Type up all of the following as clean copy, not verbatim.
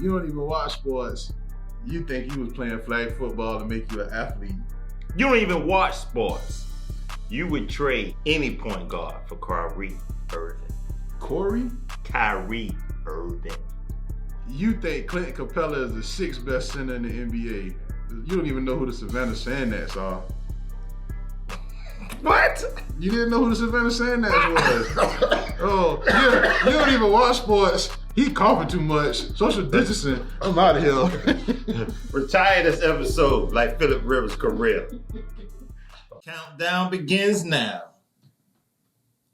You don't even watch sports. You think you was playing flag football to make you an athlete. You don't even watch sports. You would trade any point guard for Kyrie Irving. Kyrie Irving. You think Clint Capela is the sixth best center in the NBA. You don't even know who the Savannah Sandats are. What? You didn't know who the Savannah Sandats was. Oh, yeah. You don't even watch sports. He coughing too much. Social distancing. I'm out of here. Retire this episode like Phillip Rivers' career. Countdown begins now.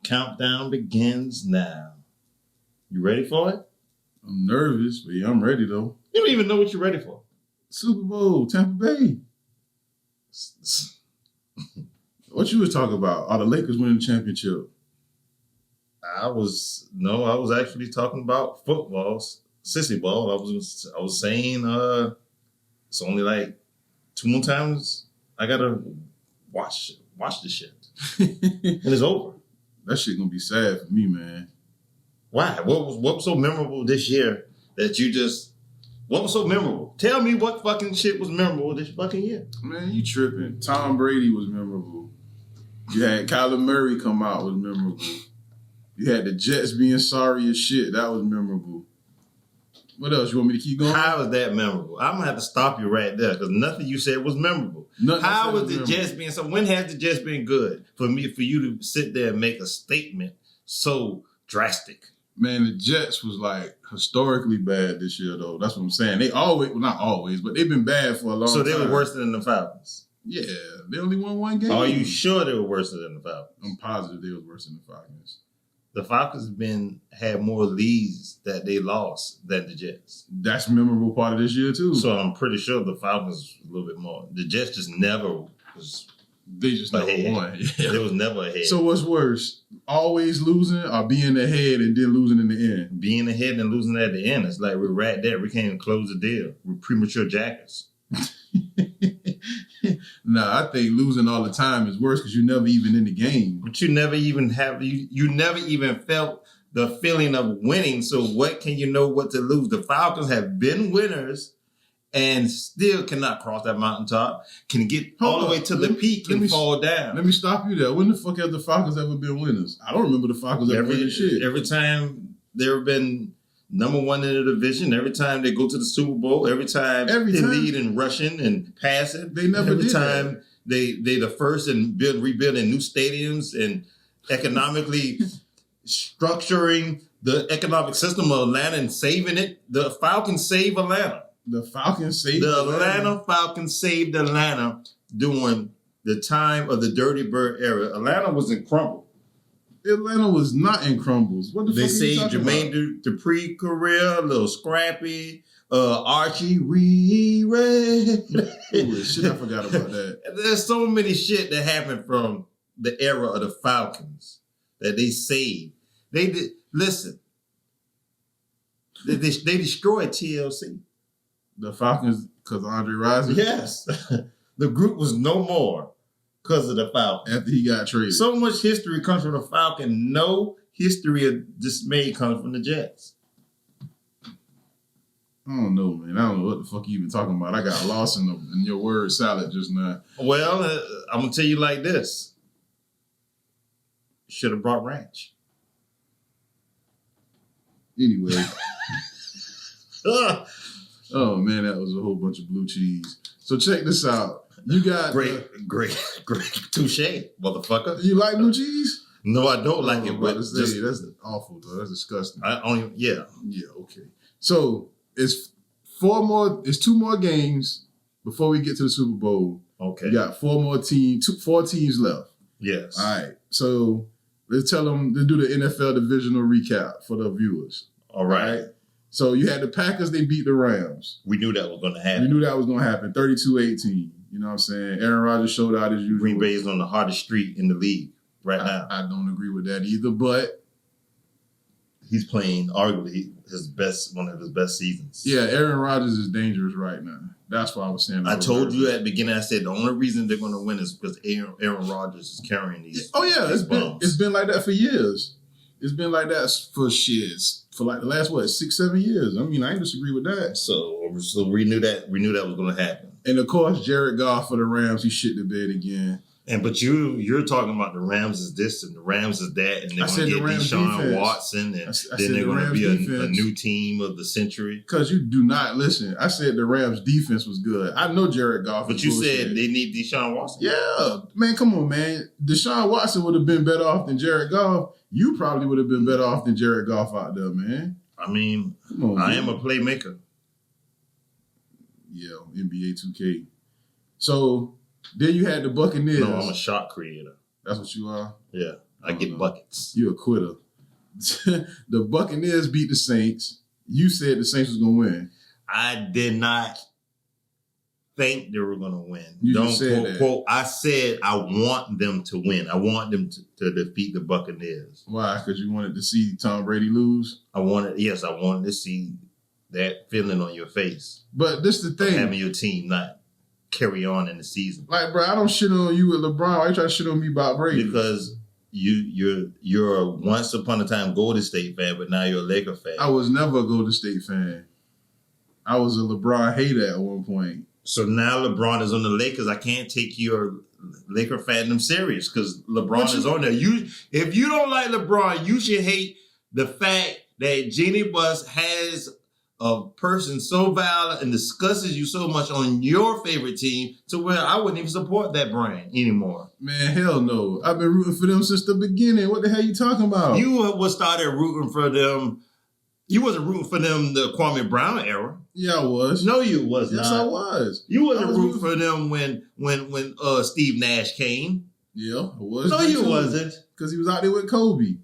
Countdown begins now. You ready for it? I'm nervous, but yeah, I'm ready though. You don't even know what you're ready for. Super Bowl, Tampa Bay. What you was talking about? Are the Lakers winning the championship? I was actually talking about football, sissy ball. I was saying it's only like 2 more times I gotta watch the shit. And it's over. That shit gonna be sad for me, man. Why? What was so memorable this year that you just... What was so memorable? Tell me what fucking shit was memorable this fucking year. Man, you tripping. Tom Brady was memorable. You had Kyler Murray come out, was memorable. You had the Jets being sorry as shit. That was memorable. What else? You want me to keep going? How is that memorable? I'm going to have to stop you right there because nothing you said was memorable. How was the Jets being so... When has the Jets been good for you to sit there and make a statement so drastic? Man, the Jets was like historically bad this year, though. That's what I'm saying. They always, well, not always, but they've been bad for a long time. So they were worse than the Falcons? Yeah, they only won one game. Are you sure they were worse than the Falcons? I'm positive they was worse than the Falcons. The Falcons had more leads that they lost than the Jets. That's a memorable part of this year, too. So I'm pretty sure the Falcons a little bit more. The Jets just never was... They just never won. Yeah. They was never ahead. So what's worse? Always losing or being ahead and then losing in the end? Being ahead and losing at the end. It's like we're right there. We can't even close the deal. We're premature jackets. Nah, I think losing all the time is worse because you're never even in the game. But you never even you never even felt the feeling of winning. So what can you know what to lose? The Falcons have been winners and still cannot cross that mountaintop, can get all the way to the peak and fall down. Let me stop you there. When the fuck have the Falcons ever been winners? I don't remember the Falcons ever winning shit. Every time they've been number one in the division, every time they go to the Super Bowl, every time they lead in rushing and passing, they never every did time that. they the first in rebuilding new stadiums and economically structuring the economic system of Atlanta and saving it. The Falcons save Atlanta. The Falcons saved Atlanta Falcons saved Atlanta during the time of the Dirty Bird era. Atlanta was in crumble. Atlanta was not in crumbles. What the fuck are you talking about? They saved Jermaine Dupri career, a little scrappy, Archie Reed. Shit, I forgot about that. There's so many shit that happened from the era of the Falcons that they saved. They did. Listen, they destroyed TLC. The Falcons, because of Andre Rison? Yes. The group was no more because of the Falcons. After he got traded. So much history comes from the Falcons. No history of dismay comes from the Jets. I don't know, man. I don't know what the fuck you even talking about. I got lost in your word salad just now. Well, I'm going to tell you like this. Should have brought ranch. Anyway. Oh, man, that was a whole bunch of blue cheese. So check this out. You got... Great. Touche, motherfucker. You like blue cheese? No, I don't like it, but that's awful, though. That's disgusting. Yeah. Yeah, okay. So it's 2 more games before we get to the Super Bowl. Okay. You got 4 teams left. Yes. All right. So let's do the NFL Divisional recap for the viewers. All right. So you had the Packers, they beat the Rams. We knew that was going to happen. 32-18. You know what I'm saying? Aaron Rodgers showed out as usual. Green Bay is on the hardest street in the league right now. I don't agree with that either, but he's playing arguably one of his best seasons. Yeah, Aaron Rodgers is dangerous right now. That's why I was saying. I told you at the beginning. I said the only reason they're going to win is because Aaron Rodgers is carrying these. Oh yeah, it's been like that for years. It's been like that for shits. for like the last 6-7 years. I mean, I ain't disagree with that. So we knew that was going to happen. And of course, Jared Goff for the Rams, he shit the bed again. But you're talking about the Rams is this and the Rams is that, and they're going to get Deshaun Watson, and then they're going to be a new team of the century. Because you do not listen. I said the Rams defense was good. I know Jared Goff. But you said they need Deshaun Watson. Yeah, man, come on, man. Deshaun Watson would have been better off than Jared Goff. You probably would have been better off than Jared Goff out there, man. I mean, I am a playmaker. Yeah, NBA 2K. So then you had the Buccaneers. No, I'm a shot creator. That's what you are? Yeah, I get buckets. You're a quitter. The Buccaneers beat the Saints. You said the Saints was going to win. I did not think they were going to win. You Don't just said quote. I said I want them to win. I want them to defeat the Buccaneers. Why? Because you wanted to see Tom Brady lose? I wanted to see that feeling on your face. But this is the thing. Having your team not carry on in the season. Like, bro, I don't shit on you with LeBron. Why you trying to shit on me about Brady? Because you're a once upon a time Golden State fan, but now you're a Laker fan. I was never a Golden State fan. I was a LeBron hater at one point. So now LeBron is on the Lakers. I can't take your Laker fandom serious because LeBron is on there. If you don't like LeBron, you should hate the fact that Jeannie Buss has a person so violent and discusses you so much on your favorite team to where I wouldn't even support that brand anymore. Man, hell no. I've been rooting for them since the beginning. What the hell you talking about? You was started rooting for them. You wasn't rooting for them the Kwame Brown era. Yeah, I was. No, you was not. Yes, I was. You wasn't rooting for them when Steve Nash came. Yeah, I was. No, you wasn't. Because he was out there with Kobe.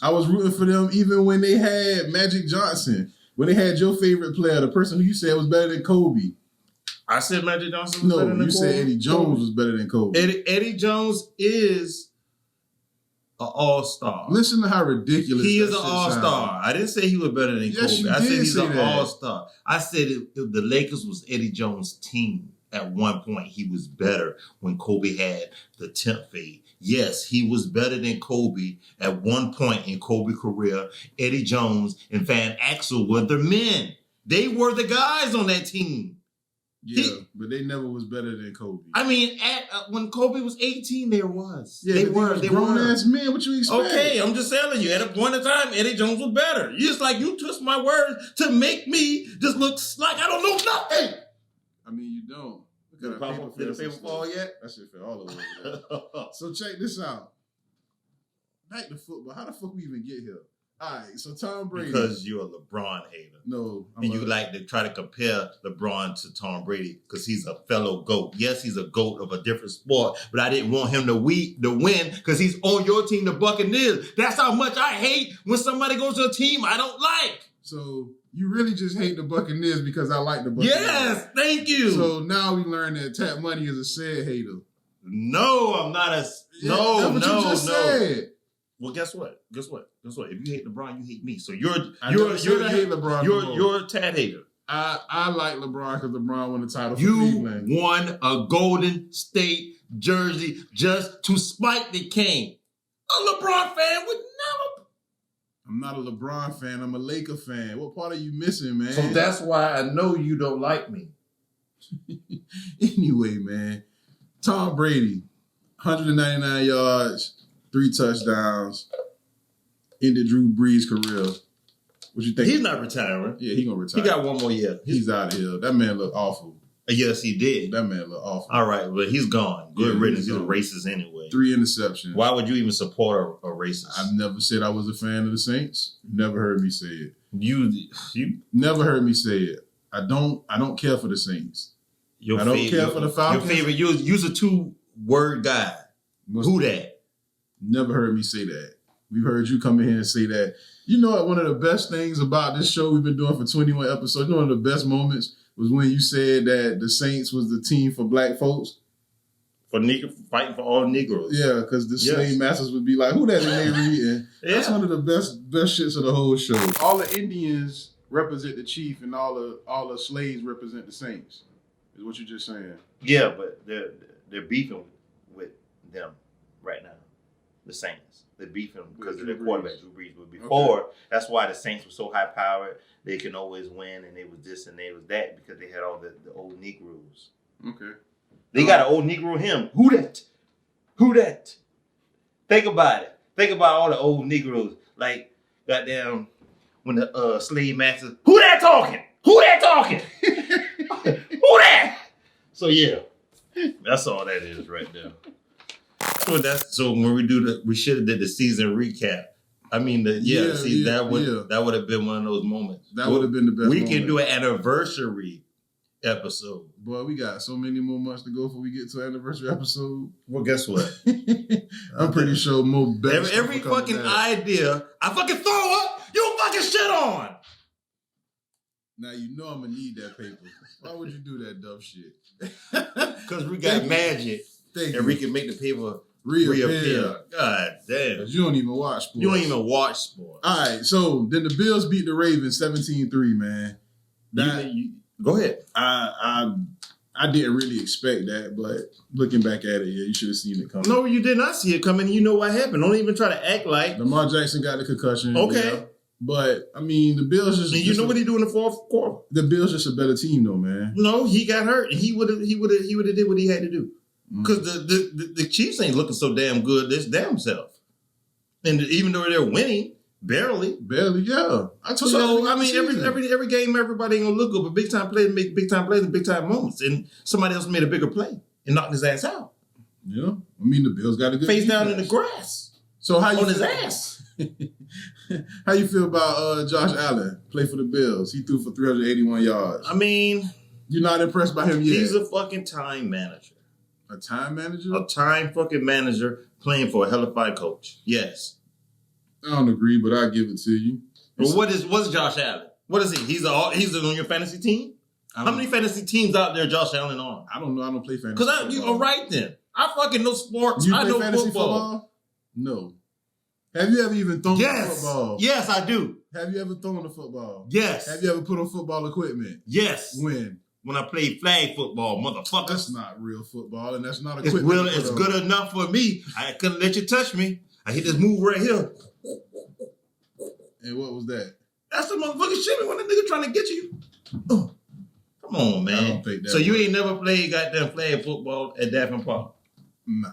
I was rooting for them even when they had Magic Johnson. When they had your favorite player, the person who you said was better than Kobe. I said Magic Johnson was better than Kobe. No, you said Eddie Jones was better than Kobe. Eddie Jones is an all-star. Listen to how ridiculous he is an all-star. I didn't say he was better than Kobe. I said he's an all-star. I said if the Lakers was Eddie Jones' team at one point, he was better when Kobe had the 10th fade. Yes, he was better than Kobe at one point in Kobe's career. Eddie Jones and Van Axel were the men. They were the guys on that team. Yeah, but they never was better than Kobe. I mean, when Kobe was 18, there was. Yeah, they were grown-ass men. What you expect? Okay, I'm just telling you. At a point in time, Eddie Jones was better. You just like you twist my words to make me just look like I don't know nothing. I mean, you don't. Did the paper fall yet? That shit fell all over there. So check this out. Back to football. How the fuck we even get here? All right, so Tom Brady. Because you're a LeBron hater. No. You like to try to compare LeBron to Tom Brady because he's a fellow GOAT. Yes, he's a GOAT of a different sport, but I didn't want him to win because he's on your team, the Buccaneers. That's how much I hate when somebody goes to a team I don't like. So you really just hate the Buccaneers because I like the Buccaneers. Yes, thank you. So now we learn that Tap Money is a said hater. No, I'm not a... Yeah, that's what you just said. Well, guess what? If you hate LeBron, you hate me. So you're a Tad hater. I like LeBron because LeBron won the title for Cleveland. You won a Golden State jersey just to spite the king. A LeBron fan would never. I'm not a LeBron fan. I'm a Laker fan. What part are you missing, man? So that's why I know you don't like me. Anyway, man. Tom Brady, 199 yards. 3 touchdowns, ended Drew Brees' career. What you think? He's not retiring. Yeah, he's going to retire. He got one more year. He's out of here. That man looked awful. Yes, he did. That man looked awful. All right, but he's gone. Good riddance. He's a racist anyway. 3 interceptions. Why would you even support a racist? I've never said I was a fan of the Saints. Never heard me say it. You never heard me say it. I don't care for the Saints. I don't care for the Falcons. Your favorite, you're a 2-word guy. Who that? Never heard me say that. We've heard you come in here and say that. You know what? One of the best things about this show we've been doing for 21 episodes, one of the best moments was when you said that the Saints was the team for black folks. Fighting for all Negroes. Yeah, because the slave masters would be like, who that in there reading? That's one of the best shits of the whole show. All the Indians represent the chief and all the slaves represent the Saints, is what you're just saying. Yeah, but they're beefing with them right now. The Saints. They beef him because of Drew their Brees. quarterback, Drew Brees. But before, that's why the Saints were so high powered. They can always win, and they was this and they was that because they had all the old Negroes. Okay. They got an old Negro hymn. Who that? Who that? Think about it. Think about all the old Negroes. Like, goddamn, when the slave masters, who that talking? Who that talking? Who that? So, yeah. That's all that is right there. So when we should have did the season recap. I mean, that would have been one of those moments. That would have been the best. We can do an anniversary episode. Boy, we got so many more months to go before we get to an anniversary episode. Well, guess what? I'm pretty sure more better. Every fucking idea I fucking throw up, you fucking shit on. Now you know I'm gonna need that paper. Why would you do that dumb shit? Because we got magic, and we can make the paper reappear. God damn. Because you don't even watch sports. You don't even watch sports. All right, so then the Bills beat the Ravens 17-3, man. Go ahead. I didn't really expect that, but looking back at it, yeah, you should have seen it coming. No, you did not see it coming. You know what happened. Don't even try to act like. Lamar Jackson got the concussion. Okay. Yeah. But, I mean, the Bills just... And you know what he do in the fourth quarter? The Bills just a better team, though, man. No, he got hurt. And he would have did what he had to do. Because the Chiefs ain't looking so damn good this damn self. And even though they're winning, barely, yeah. I told you. So I mean, every game, everybody ain't gonna look good, but big time players make big time plays and big time moments, and somebody else made a bigger play and knocked his ass out. Yeah, I mean the Bills got a good face defense. down in the grass. So how you on his ass? How you feel about Josh Allen? Play for the Bills. He threw for 381 yards. I mean, you're not impressed by him yet. He's a fucking time manager. A time manager? A time fucking manager playing for a hellified coach. Yes. I don't agree, but I'll give it to you. Well, what's Josh Allen? What is he? He's on your fantasy team? How many fantasy teams out there Josh Allen on? I don't know. I don't play fantasy football. You all right then. I fucking know sports. You I play know fantasy football. No. Have you ever even thrown a football? Yes, I do. Have you ever thrown a football? Yes. Have you ever put on football equipment? Yes. When? When I played flag football, motherfucker. That's not real football, and that's not equipment. It's good enough for me. I couldn't let you touch me. I hit this move right here. And what was that? That's the motherfucking shit when the nigga trying to get you. Oh. Come on, man. I don't think that so you ain't never played goddamn flag football at Daphne Park? Nah.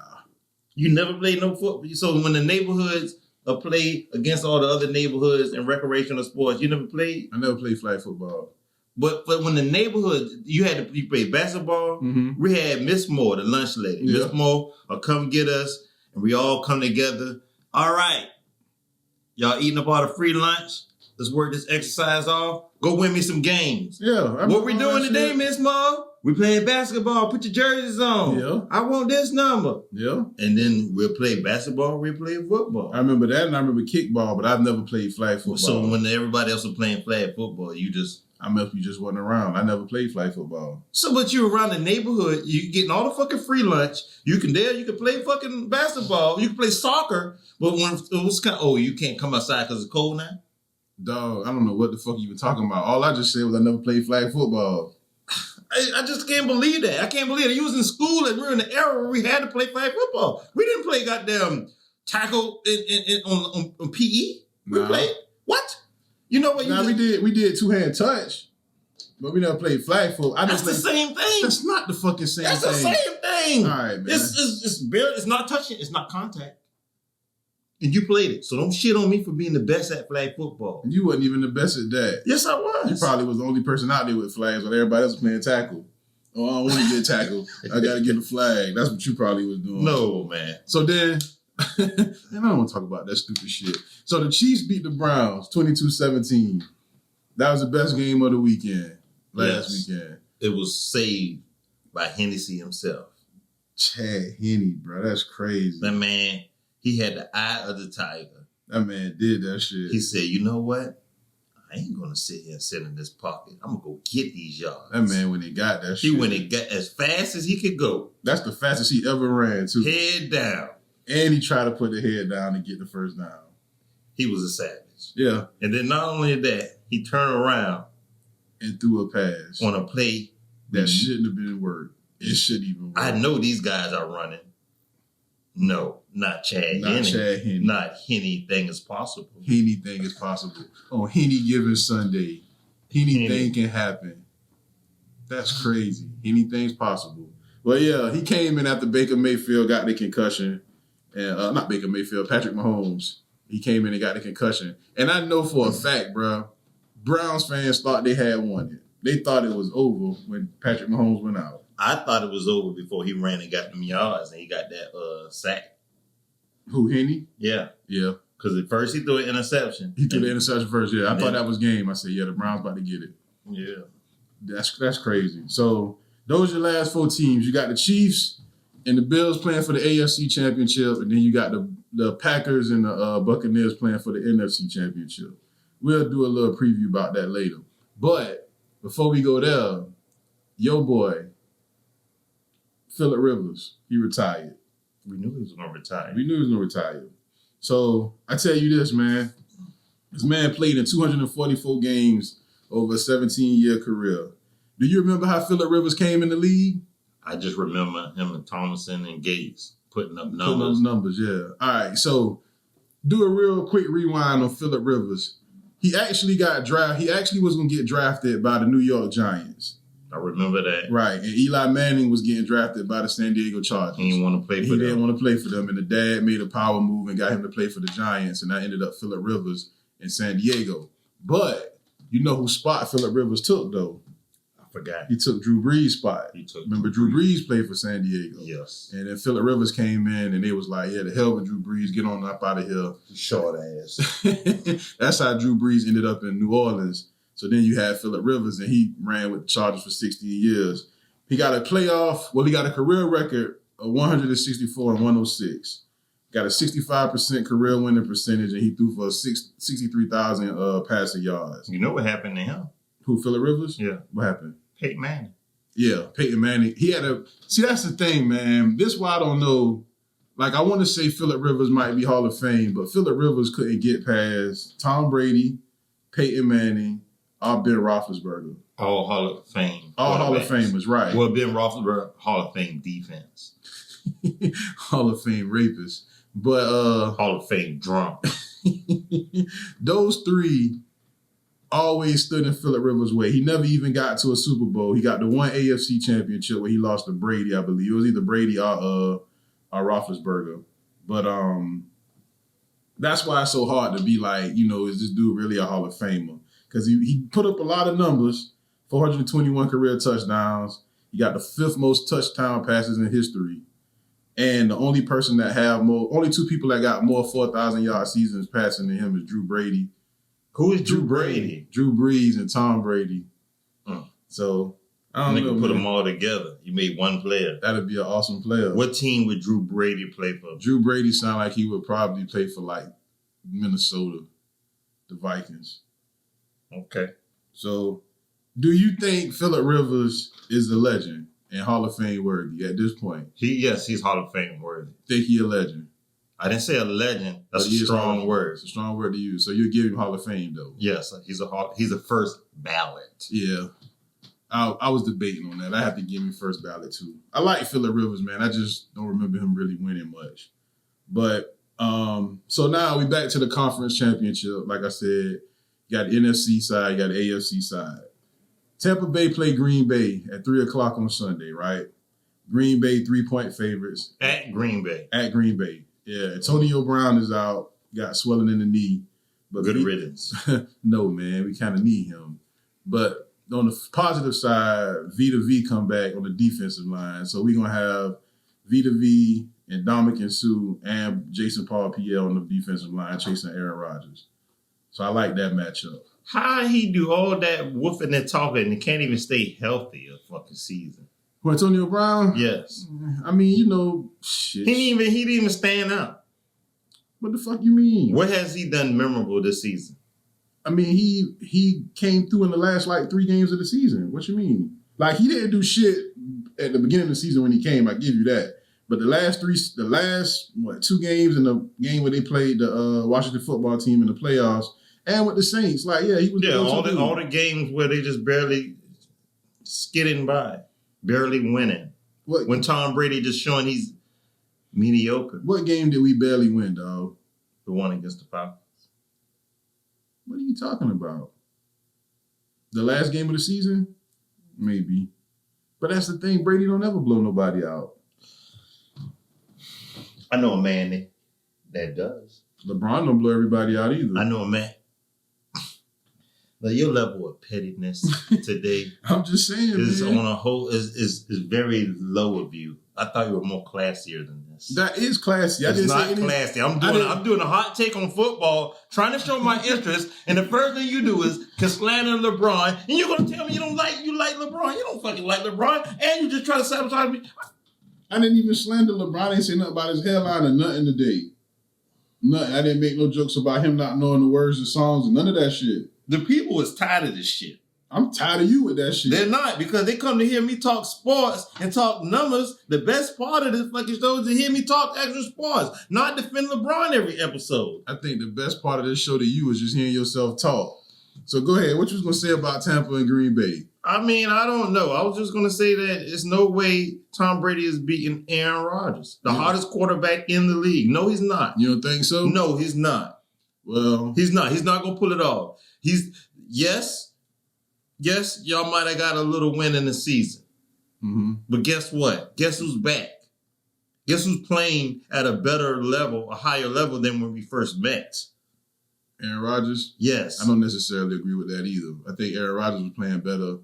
You never played no football? So when the neighborhoods play against all the other neighborhoods and recreational sports, you never played? I never played flag football. But when the neighborhood, you play basketball, we had Miss Moore, the lunch lady. Yeah. Miss Moore will come get us, and we all come together. All right. Y'all eating up all the free lunch? Let's work this exercise off. Go win me some games. Yeah. What we doing today, Miss Moore? We playing basketball. Put your jerseys on. Yeah. I want this number. Yeah. And then we'll play basketball, we'll play football. I remember that, and I remember kickball, but I've never played flag football. So when everybody else was playing flag football, you just... I must be just wasn't around. I never played flag football. So, but you around the neighborhood, you getting all the fucking free lunch. You can play fucking basketball. You can play soccer. But when it was kind of, you can't come outside because it's cold now? Dog, I don't know what the fuck you were talking about. All I just said was I never played flag football. I just can't believe that. I can't believe it. You was in school and we were in the era where we had to play flag football. We didn't play goddamn tackle on PE. We played, what? You know what? We did two-hand touch, but we never played flag football. That's the same thing. That's not the fucking same thing. That's the same thing. All right, man. It's not touching. It's not contact. And you played it. So don't shit on me for being the best at flag football. You wasn't even the best at that. Yes, I was. You probably was the only person out there with flags while everybody else was playing tackle. Oh, I don't want to get tackled. I got to get a flag. That's what you probably was doing. No, man. So then... and I don't want to talk about that stupid shit. So the Chiefs beat the Browns 22-17. That was the best game of the weekend. Last weekend. It was saved by Hennessy himself. Chad Henne, bro. That's crazy. That man, he had the eye of the tiger. That man did that shit. He said, you know what? I ain't going to sit here and sit in this pocket. I'm going to go get these yards. That man, when he got that shit. He went and got as fast as he could go. That's the fastest he ever ran, too. Head down. And he tried to put the head down and get the first down. He was a savage. Yeah. And then not only that, he turned around and threw a pass on a play that shouldn't have been worked. It shouldn't even work. I know these guys are running. No, not Chad Not Henne. Chad Henne. Not anything is possible. Anything is possible. On any given Sunday, anything can happen. That's crazy. Anything's possible. Well, yeah, he came in after Baker Mayfield got the concussion. And not Baker Mayfield, Patrick Mahomes. He came in and got the concussion. And I know for a fact, bro, Browns fans thought they had won it. They thought it was over when Patrick Mahomes went out. I thought it was over before he ran and got them yards and he got that sack. Who, Henne? Yeah. Yeah. Because at first he threw an interception. He threw the interception first, yeah. I thought that was game. I said, yeah, the Browns about to get it. Yeah. That's crazy. So those are your last 4 teams. You got the Chiefs and the Bills playing for the AFC Championship, and then you got the Packers and the Buccaneers playing for the NFC Championship. We'll do a little preview about that later. But before we go there, your boy, Phillip Rivers, he retired. We knew he was going to retire. We knew he was going to retire. So I tell you this, man. This man played in 244 games over a 17-year career. Do you remember how Phillip Rivers came in the league? I just remember him and Thomason and Gates putting up numbers. Putting up numbers, yeah. All right, so do a real quick rewind on Phillip Rivers. He actually got drafted. He actually was going to get drafted by the New York Giants. I remember that. Right, and Eli Manning was getting drafted by the San Diego Chargers. He didn't want to play for them. He didn't want to play for them, and the dad made a power move and got him to play for the Giants, and that ended up Phillip Rivers in San Diego. But you know who spot Phillip Rivers took, though? I forgot. He took Drew Brees' spot. Remember, Drew Brees played for San Diego. Yes. And then Phillip Rivers came in, and they was like, yeah, the hell with Drew Brees. Get on up out of here. Short ass. That's how Drew Brees ended up in New Orleans. So then you had Phillip Rivers, and he ran with the Chargers for 16 years. He got a he got a career record of 164 and 106. Got a 65% career winning percentage, and he threw for 63,000 passing yards. You know what happened to him? Who, Phillip Rivers? Yeah. What happened? Peyton Manning. Yeah, Peyton Manning. He had see, that's the thing, man. This is why I don't know. Like, I want to say Phillip Rivers might be Hall of Fame, but Phillip Rivers couldn't get past Tom Brady, Peyton Manning, or Ben Roethlisberger. All Hall of Fame. All Hall of Famers, right. Well, Ben Roethlisberger, Hall of Fame defense. Hall of Fame rapist. But Hall of Fame drunk. Those three always stood in Phillip Rivers' way. He never even got to a Super Bowl. He got the one AFC championship where he lost to Brady, I believe. It was either Brady or Roethlisberger. But that's why it's so hard to be like, you know, is this dude really a Hall of Famer? Because he put up a lot of numbers, 421 career touchdowns. He got the 5th most touchdown passes in history. And the only two people that got more 4,000-yard seasons passing than him is Drew Brady. Who is Drew Brady? Drew Brees and Tom Brady. So, I don't know. Put them all together. You made one player. That'd be an awesome player. What team would Drew Brady play for? Drew Brady sound like he would probably play for, like, Minnesota, the Vikings. Okay. So, do you think Phillip Rivers is a legend and Hall of Fame worthy at this point? Yes, he's Hall of Fame worthy. Think he a legend? I didn't say a legend. That's a strong word. It's a strong word to use. So you'll give him Hall of Fame, though? Yes, he's a first ballot. Yeah. I was debating on that. I have to give him first ballot, too. I like Phillip Rivers, man. I just don't remember him really winning much. But, so now we back to the conference championship. Like I said, you got the NFC side, you got the AFC side. Tampa Bay play Green Bay at 3 o'clock on Sunday, right? Green Bay 3-point favorites. At Green Bay. At Green Bay. Yeah, Antonio Brown is out, got swelling in the knee. But Good riddance. No, man, we kind of need him. But on the positive side, Vita V come back on the defensive line. So we're going to have Vita V and Dominican Sue and Jason Paul-Pierre on the defensive line chasing Aaron Rodgers. So I like that matchup. How he do all that woofing and talking and can't even stay healthy a fucking season? Who, Antonio Brown? Yes. I mean, you know, shit. He didn't even stand up. What the fuck you mean? What has he done memorable this season? I mean, he came through in the last, 3 games of the season. What you mean? Like, he didn't do shit at the beginning of the season when he came. I give you that. But the last 2 games and the game where they played the Washington football team in the playoffs and with the Saints, he was all the games where they just barely skidding by, barely winning. What? When Tom Brady just showing Mediocre. What game did we barely win, dog? The one against the Falcons. What are you talking about? The last game of the season? Maybe. But that's the thing. Brady don't ever blow nobody out. I know a man that does. LeBron don't blow everybody out either. I know a man. But your level of pettiness today I'm just saying, is man. on a whole is very low of you. I thought you were more classier than this. That is classy. It's not classy. I'm doing a hot take on football, trying to show my interest, and the first thing you do is slander LeBron, and you're gonna tell me you like LeBron. You don't fucking like LeBron, and you just try to sabotage me. I didn't even slander LeBron. I didn't say nothing about his hairline or nothing today. Nothing. I didn't make no jokes about him not knowing the words of songs and none of that shit. The people is tired of this shit. I'm tired of you with that shit. They're not, because they come to hear me talk sports and talk numbers. The best part of this fucking show is to hear me talk extra sports, not defend LeBron every episode. I think the best part of this show to you is just hearing yourself talk. So go ahead. What you was going to say about Tampa and Green Bay? I mean, I don't know. I was just going to say that there's no way Tom Brady is beating Aaron Rodgers, the hottest quarterback in the league. No, he's not. You don't think so? No, he's not. Well, he's not. He's not going to pull it off. Yes, y'all might have got a little win in the season. Mm-hmm. But guess what? Guess who's back? Guess who's playing at a better level, a higher level than when we first met? Aaron Rodgers? Yes. I don't necessarily agree with that either. I think Aaron Rodgers was playing better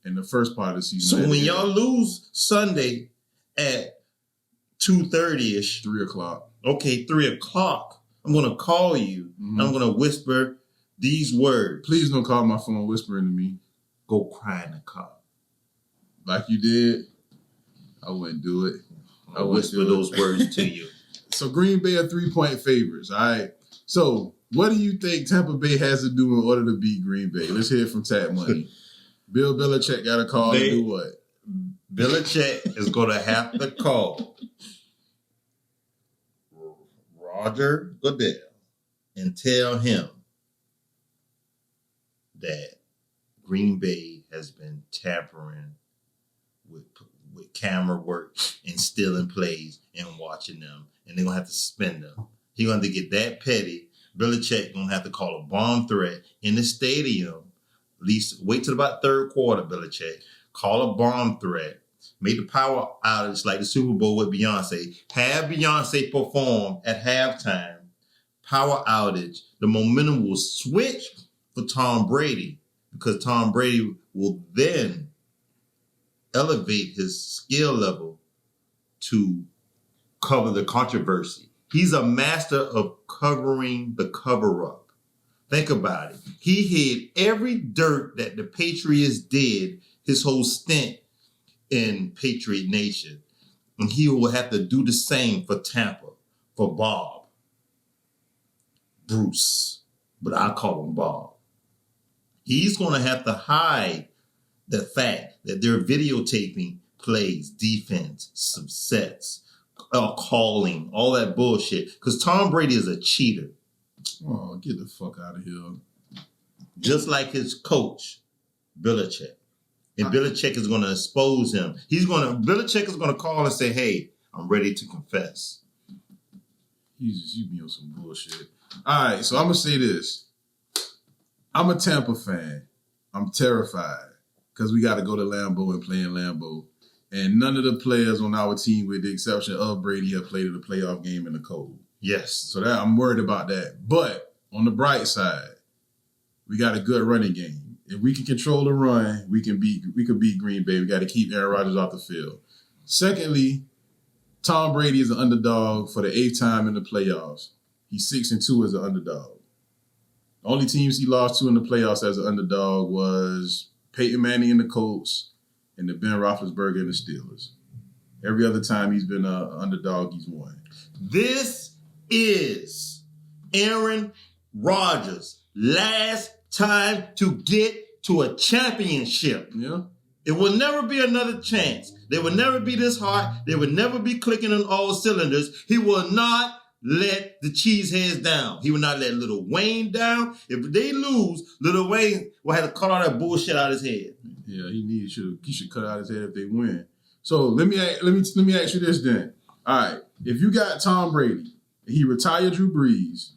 in the first part of the season. So when y'all lose Sunday at 2:30-ish. 3 o'clock. Okay, 3 o'clock. I'm going to call you. Mm-hmm. I'm going to whisper these words. Please don't call my phone whispering to me. Go cry in the car. Like you did? I wouldn't do it. I'll whisper those words to you. So Green Bay are 3-point favorites, all right? So what do you think Tampa Bay has to do in order to beat Green Bay? Let's hear it from Tat Money. Bill Belichick got to call and do what? Belichick is going to have to call Roger Goodell and tell him that Green Bay has been tampering with camera work and stealing plays and watching them, and they're going to have to suspend them. He's going to get that petty. Belichick going to have to call a bomb threat in the stadium. At least wait till about third quarter, Belichick. Call a bomb threat. Make the power outage like the Super Bowl with Beyonce. Have Beyonce perform at halftime. Power outage. The momentum will switch for Tom Brady, because Tom Brady will then elevate his skill level to cover the controversy. He's a master of covering the cover-up. Think about it. He hid every dirt that the Patriots did his whole stint in Patriot Nation. And he will have to do the same for Tampa, for Bob. Bruce. But I call him Bob. He's going to have to hide the fact that they're videotaping plays, defense, some sets, calling, all that bullshit. Because Tom Brady is a cheater. Oh, get the fuck out of here. Just like his coach, Belichick. And Belichick is going to expose him. Belichick is going to call and say, hey, I'm ready to confess. You be on some bullshit. All right, so I'm going to say this. I'm a Tampa fan. I'm terrified because we got to go to Lambeau and play in Lambeau. And none of the players on our team, with the exception of Brady, have played in a playoff game in the cold. Yes. So that I'm worried about that. But on the bright side, we got a good running game. If we can control the run, we can beat Green Bay. We got to keep Aaron Rodgers off the field. Secondly, Tom Brady is an underdog for the 8th time in the playoffs. He's 6-2 as an underdog. The only teams he lost to in the playoffs as an underdog was Peyton Manning and the Colts and the Ben Roethlisberger and the Steelers. Every other time he's been an underdog, he's won. This is Aaron Rodgers' last time to get to a championship. Yeah. It will never be another chance. They will never be this hot. They will never be clicking on all cylinders. He will not let the cheeseheads down. He will not let Lil Wayne down. If they lose, Lil Wayne will have to cut all that bullshit out of his head. Yeah, he should cut out his head if they win. So let me ask you this then. All right. If you got Tom Brady, and he retired Drew Brees,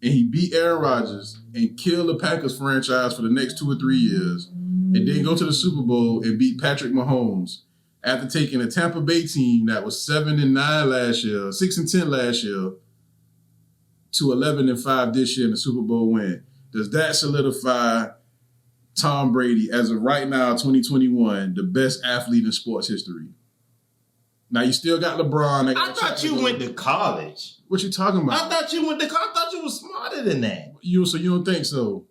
and he beat Aaron Rodgers and killed the Packers franchise for the next 2 or 3 years, and then go to the Super Bowl and beat Patrick Mahomes after taking a Tampa Bay team that was 7-9 last year, 6-10 last year, to 11-5 this year in the Super Bowl win. Does that solidify Tom Brady as of right now, 2021, the best athlete in sports history? Now you still got LeBron. I thought you went to college. What you talking about? I thought you went to college. I thought you was smarter than that. So you don't think so?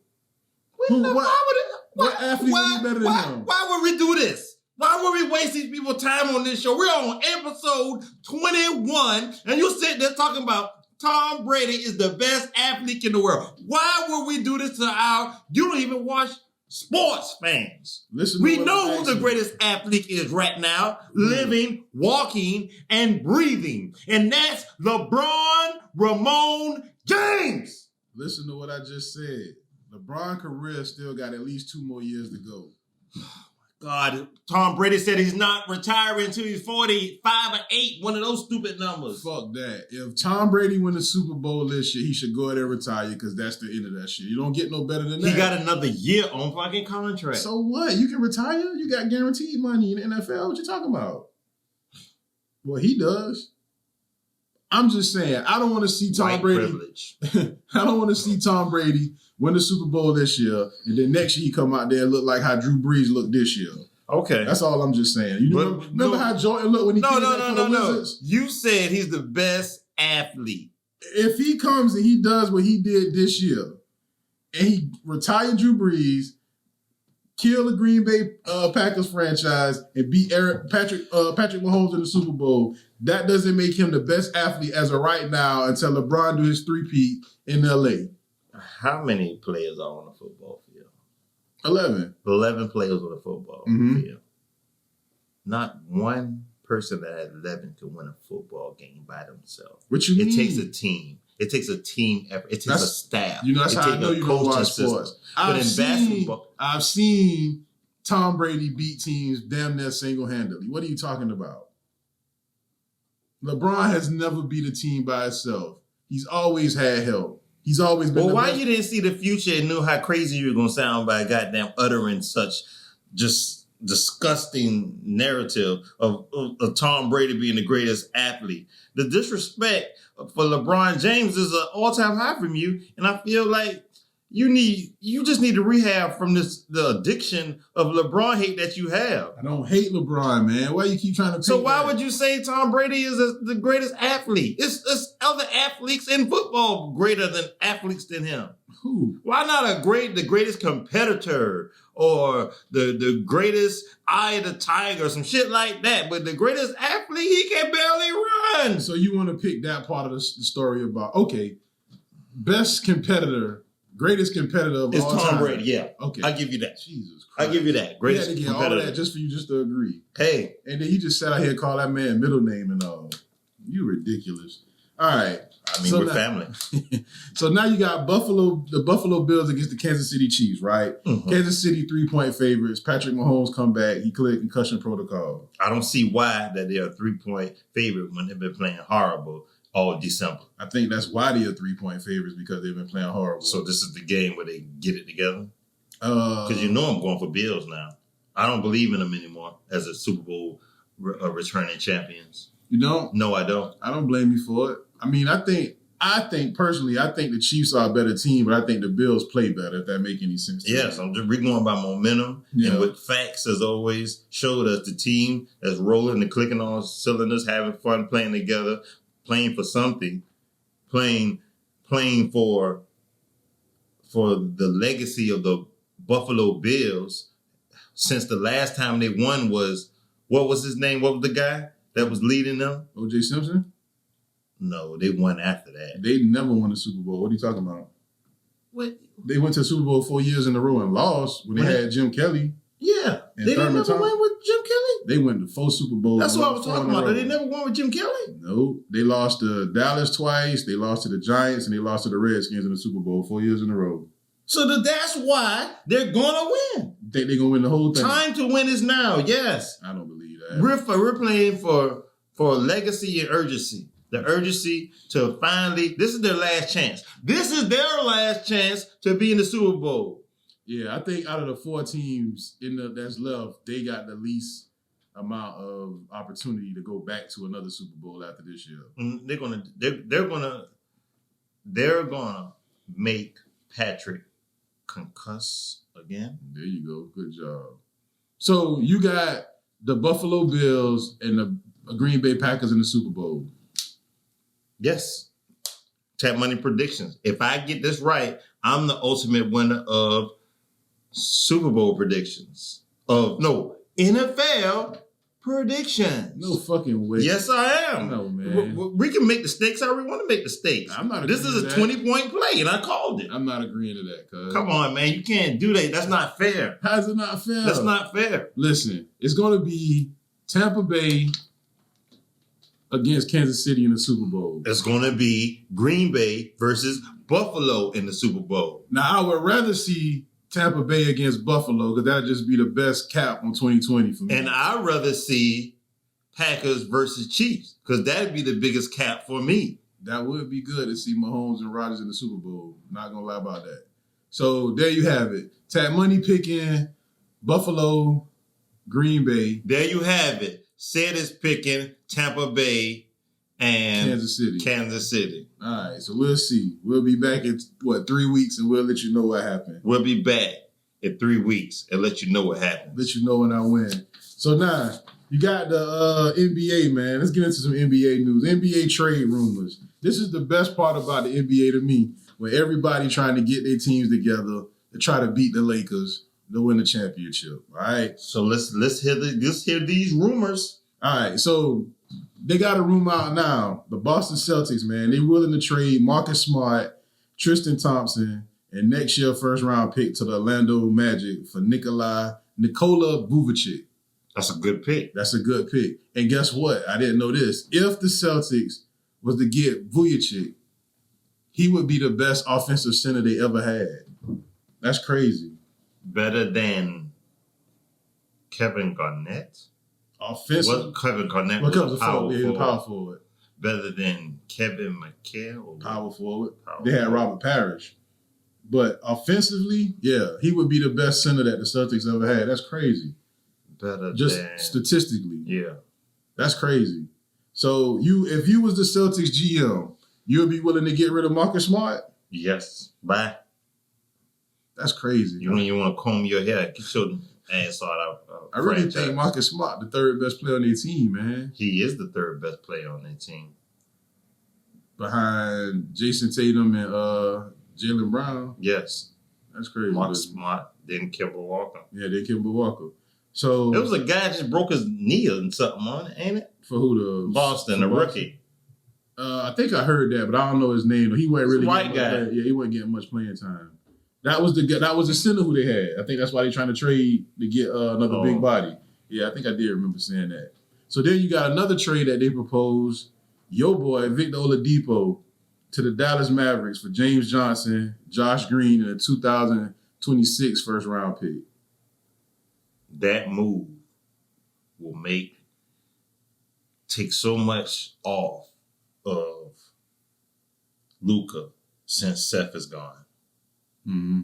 What athlete would be better than him? Why would we do this? Why would we waste these people's time on this show? We're on episode 21, and you sit there talking about Tom Brady is the best athlete in the world. Why would we do this to you don't even watch sports fans. We know who the greatest athlete is right now, living, walking, and breathing. And that's LeBron Ramon James. Listen to what I just said. LeBron's career still got at least 2 more years to go. God, Tom Brady said he's not retiring until he's 45 or 8. One of those stupid numbers. Fuck that. If Tom Brady win the Super Bowl this year, he should go ahead and retire because that's the end of that shit. You don't get no better than that. He got another year on fucking contract. So what? You can retire? You got guaranteed money in the NFL. What you talking about? Well, he does. I'm just saying, I don't want to see Tom Brady. Privilege. I don't want to see Tom Brady win the Super Bowl this year, and then next year he come out there and look like how Drew Brees looked this year. Okay. That's all I'm just saying. You remember how Jordan looked when he came back for the Wizards? You said he's the best athlete. If he comes and he does what he did this year, and he retired Drew Brees, kill the Green Bay Packers franchise, and beat Patrick Mahomes in the Super Bowl, that doesn't make him the best athlete as of right now until LeBron do his three-peat in L.A. How many players are on a football field? 11. 11 players on a football field. Not one person that has 11 can win a football game by themselves. What you mean? It takes a team. It takes a team effort. It takes a staff. You know, that's how I know you don't watch sports. I've seen Tom Brady beat teams damn near single-handedly. What are you talking about? LeBron has never beat a team by himself. He's always had help. He's always been. Well, why you didn't see the future and knew how crazy you were going to sound by goddamn uttering such just disgusting narrative of Tom Brady being the greatest athlete? The disrespect for LeBron James is an all-time high from you, and I feel like you just need to rehab from the addiction of LeBron hate that you have. I don't hate LeBron, man. Why you keep trying to? So why would you say Tom Brady is the greatest athlete? It's other athletes in football greater than athletes than him. Who? Why not the greatest competitor or the greatest eye of the tiger or some shit like that? But the greatest athlete, he can barely run. So you want to pick that part of the story about, okay, best competitor, greatest competitor of all time. It's Tom Brady, yeah. Okay. I give you that. Jesus Christ. I give you that. Greatest competitor. All of that just for you just to agree. Hey. And then you just sat out here and call that man middle name and all. You ridiculous. All right. I mean, we're family. So now you got the Buffalo Bills against the Kansas City Chiefs, right? Mm-hmm. Kansas City 3-point favorites. Patrick Mahomes come back. He cleared concussion protocol. I don't see why that they're a 3-point favorite when they've been playing horrible all December. I think that's why they're 3-point favorites, because they've been playing horrible. So this is the game where they get it together? Because you know I'm going for Bills now. I don't believe in them anymore as a Super Bowl returning champions. You don't? No, I don't. I don't blame you for it. I mean, I think personally, I think the Chiefs are a better team, but I think the Bills play better, if that make any sense to yes, we're going by momentum. Yeah. And with facts, as always, showed us the team that's rolling and clicking on cylinders, having fun playing together, playing for something, playing for the legacy of the Buffalo Bills. Since the last time they won was, what was his name? What was the guy that was leading them? O.J. Simpson? No, they won after that. They never won the Super Bowl. What are you talking about? What? They went to the Super Bowl 4 years in a row and lost when they had Jim Kelly. Yeah. They didn't never win with Jim Kelly? They went to 4 Super Bowls. That's what I was talking about. They never won with Jim Kelly? No. They lost to Dallas twice. They lost to the Giants, and they lost to the Redskins in the Super Bowl 4 years in a row. So that's why they're going to win. Think they're going to win the whole thing? Time to win is now, yes. I don't believe that. We're playing for for legacy and urgency. The urgency to finally, this is their last chance. This is their last chance to be in the Super Bowl. Yeah, I think out of the 4 teams that's left, they got the least amount of opportunity to go back to another Super Bowl after this year. And they're gonna make Patrick concuss again. There you go. Good job. So you got the Buffalo Bills and the Green Bay Packers in the Super Bowl. Yes. Tap money predictions. If I get this right, I'm the ultimate winner of Super Bowl predictions. NFL predictions. No fucking way. Yes, I am. No, man. We can make the stakes how we want to make the stakes. I'm not. This is a 20-point play, and I called it. I'm not agreeing to that. Cuz. Come on, man. You can't do that. That's not fair. How's it not fair? That's not fair. Listen, it's going to be Tampa Bay against Kansas City in the Super Bowl. It's going to be Green Bay versus Buffalo in the Super Bowl. Now, I would rather see Tampa Bay against Buffalo because that'd just be the best cap on 2020 for me. And I'd rather see Packers versus Chiefs because that'd be the biggest cap for me. That would be good to see Mahomes and Rodgers in the Super Bowl. Not going to lie about that. So there you have it. Tap money picking Buffalo, Green Bay. There you have it. Said is picking Tampa Bay and Kansas City. All right, so we'll see. We'll be back in, 3 weeks, and we'll let you know what happened. We'll be back in 3 weeks and let you know what happened. Let you know when I win. So now, you got the NBA, man. Let's get into some NBA news. NBA trade rumors. This is the best part about the NBA to me, where everybody trying to get their teams together to try to beat the Lakers to win the championship. All right. So let's hear these rumors. All right. So they got a rumor out now. The Boston Celtics, man, they willing to trade Marcus Smart, Tristan Thompson, and next year first round pick to the Orlando Magic for Nikola Vucevic. That's a good pick. That's a good pick. And guess what? I didn't know this. If the Celtics was to get Vucevic, he would be the best offensive center they ever had. That's crazy. Better than Kevin Garnett? Offensive. Kevin Garnett was a power forward. Power forward. Better than Kevin McHale? Power forward. They had Robert Parrish. But offensively, yeah, he would be the best center that the Celtics ever had. That's crazy. Just statistically. Yeah. That's crazy. So if you was the Celtics GM, you would be willing to get rid of Marcus Smart? Yes. Bye. That's crazy. You want to comb your hair, get your ass out. I really think Marcus Smart the third best player on their team, man. He is the third best player on their team. Behind Jason Tatum and Jaylen Brown. Yes. That's crazy. Marcus Smart, then Kemba Walker. Yeah, then Kemba Walker. So there was a guy just broke his knee and something on it, ain't it? For who? Boston, the rookie. I think I heard that, but I don't know his name. He wasn't really white guy. Yeah, he wasn't getting much playing time. That was the center who they had. I think that's why they're trying to trade to get another big body. Yeah, I think I did remember saying that. So then you got another trade that they proposed. Your boy, Victor Oladipo, to the Dallas Mavericks for James Johnson, Josh Green, and a 2026 first round pick. That move will take so much off of Luka since Seth is gone. Mm-hmm.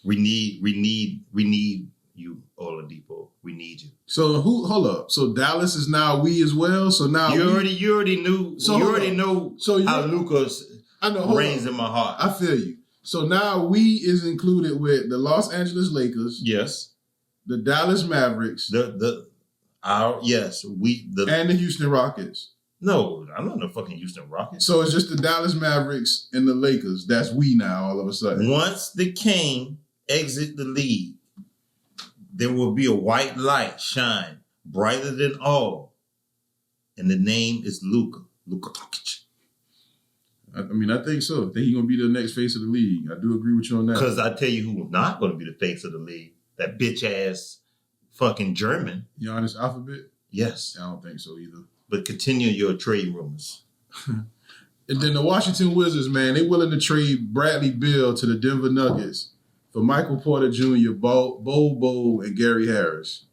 We need you, Oladipo. We need you. So hold up. So Dallas is now we as well. So now you already knew. So you already know how Luka reigns in my heart. I feel you. So now we is included with the Los Angeles Lakers. Yes. The Dallas Mavericks. And the Houston Rockets. No, I'm not the fucking Houston Rockets. So it's just the Dallas Mavericks and the Lakers. That's we now all of a sudden. Once the King exit the league, there will be a white light shine brighter than all. And the name is Luka Doncic. I think so. I think he's going to be the next face of the league. I do agree with you on that. Because I tell you who's not going to be the face of the league. That bitch-ass fucking German. Giannis Alphabet? Yes. I don't think so either. But continue your trade rumors. And then the Washington Wizards, man, they willing to trade Bradley Beal to the Denver Nuggets for Michael Porter Jr., Bo, and Gary Harris.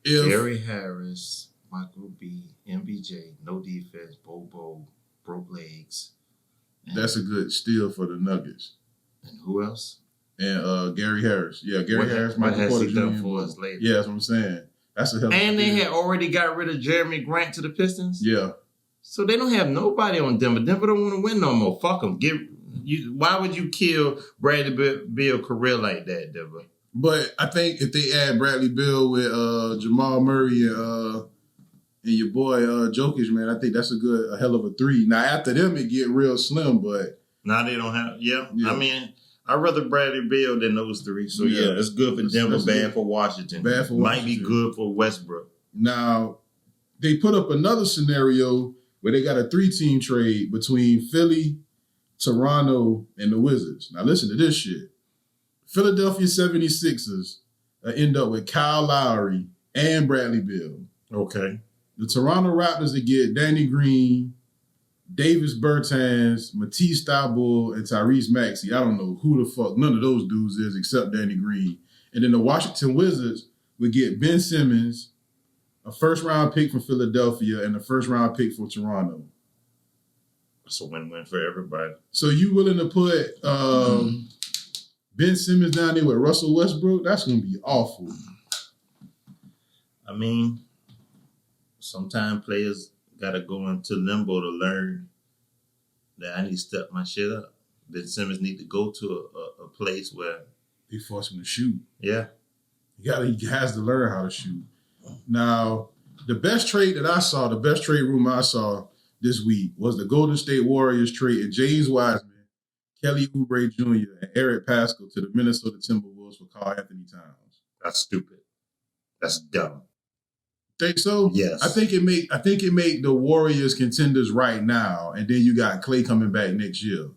Gary Harris, Michael B, MBJ, no defense, Bobo, broke legs. That's a good steal for the Nuggets. And who else? And Gary Harris. Yeah, Gary Harris, what Michael has Porter he Jr. done for us lately? Yeah, that's what I'm saying. That's a hell of a And they deal. had already got rid of Jeremy Grant to the Pistons. Yeah. So they don't have nobody on Denver. Denver don't want to win no more. Fuck them. Why would you kill Bradley Beal career like that, Denver? But I think if they add Bradley Beal with Jamal Murray and your boy Jokic, man, I think that's a hell of a three. Now after them, it get real slim, but now they don't have. Yeah. I mean, I'd rather Bradley Beal than those three. So yeah, it's good for Denver, bad for Washington. Bad for Washington. Might be good for Westbrook. Now they put up another scenario where they got a 3-team trade between Philly, Toronto, and the Wizards. Now listen to this shit. Philadelphia 76ers end up with Kyle Lowry and Bradley Beal. Okay. The Toronto Raptors that get Danny Green, Davis Bertans, Matisse Thybulle, and Tyrese Maxey. I don't know who the fuck none of those dudes is except Danny Green. And then the Washington Wizards would get Ben Simmons, a first-round pick from Philadelphia, and a first-round pick for Toronto. It's a win-win for everybody. So you willing to put Ben Simmons down there with Russell Westbrook? That's going to be awful. I mean, sometimes players got to go into limbo to learn that I need to step my shit up. Ben Simmons need to go to a place where they force him to shoot. Yeah. He has to learn how to shoot. Now, the best trade room I saw this week was the Golden State Warriors trade James Wiseman, Kelly Oubre Jr., and Eric Pascal to the Minnesota Timberwolves for Karl Anthony Towns. That's stupid. That's dumb. Think so? Yes. I think it make the Warriors contenders right now, and then you got Klay coming back next year.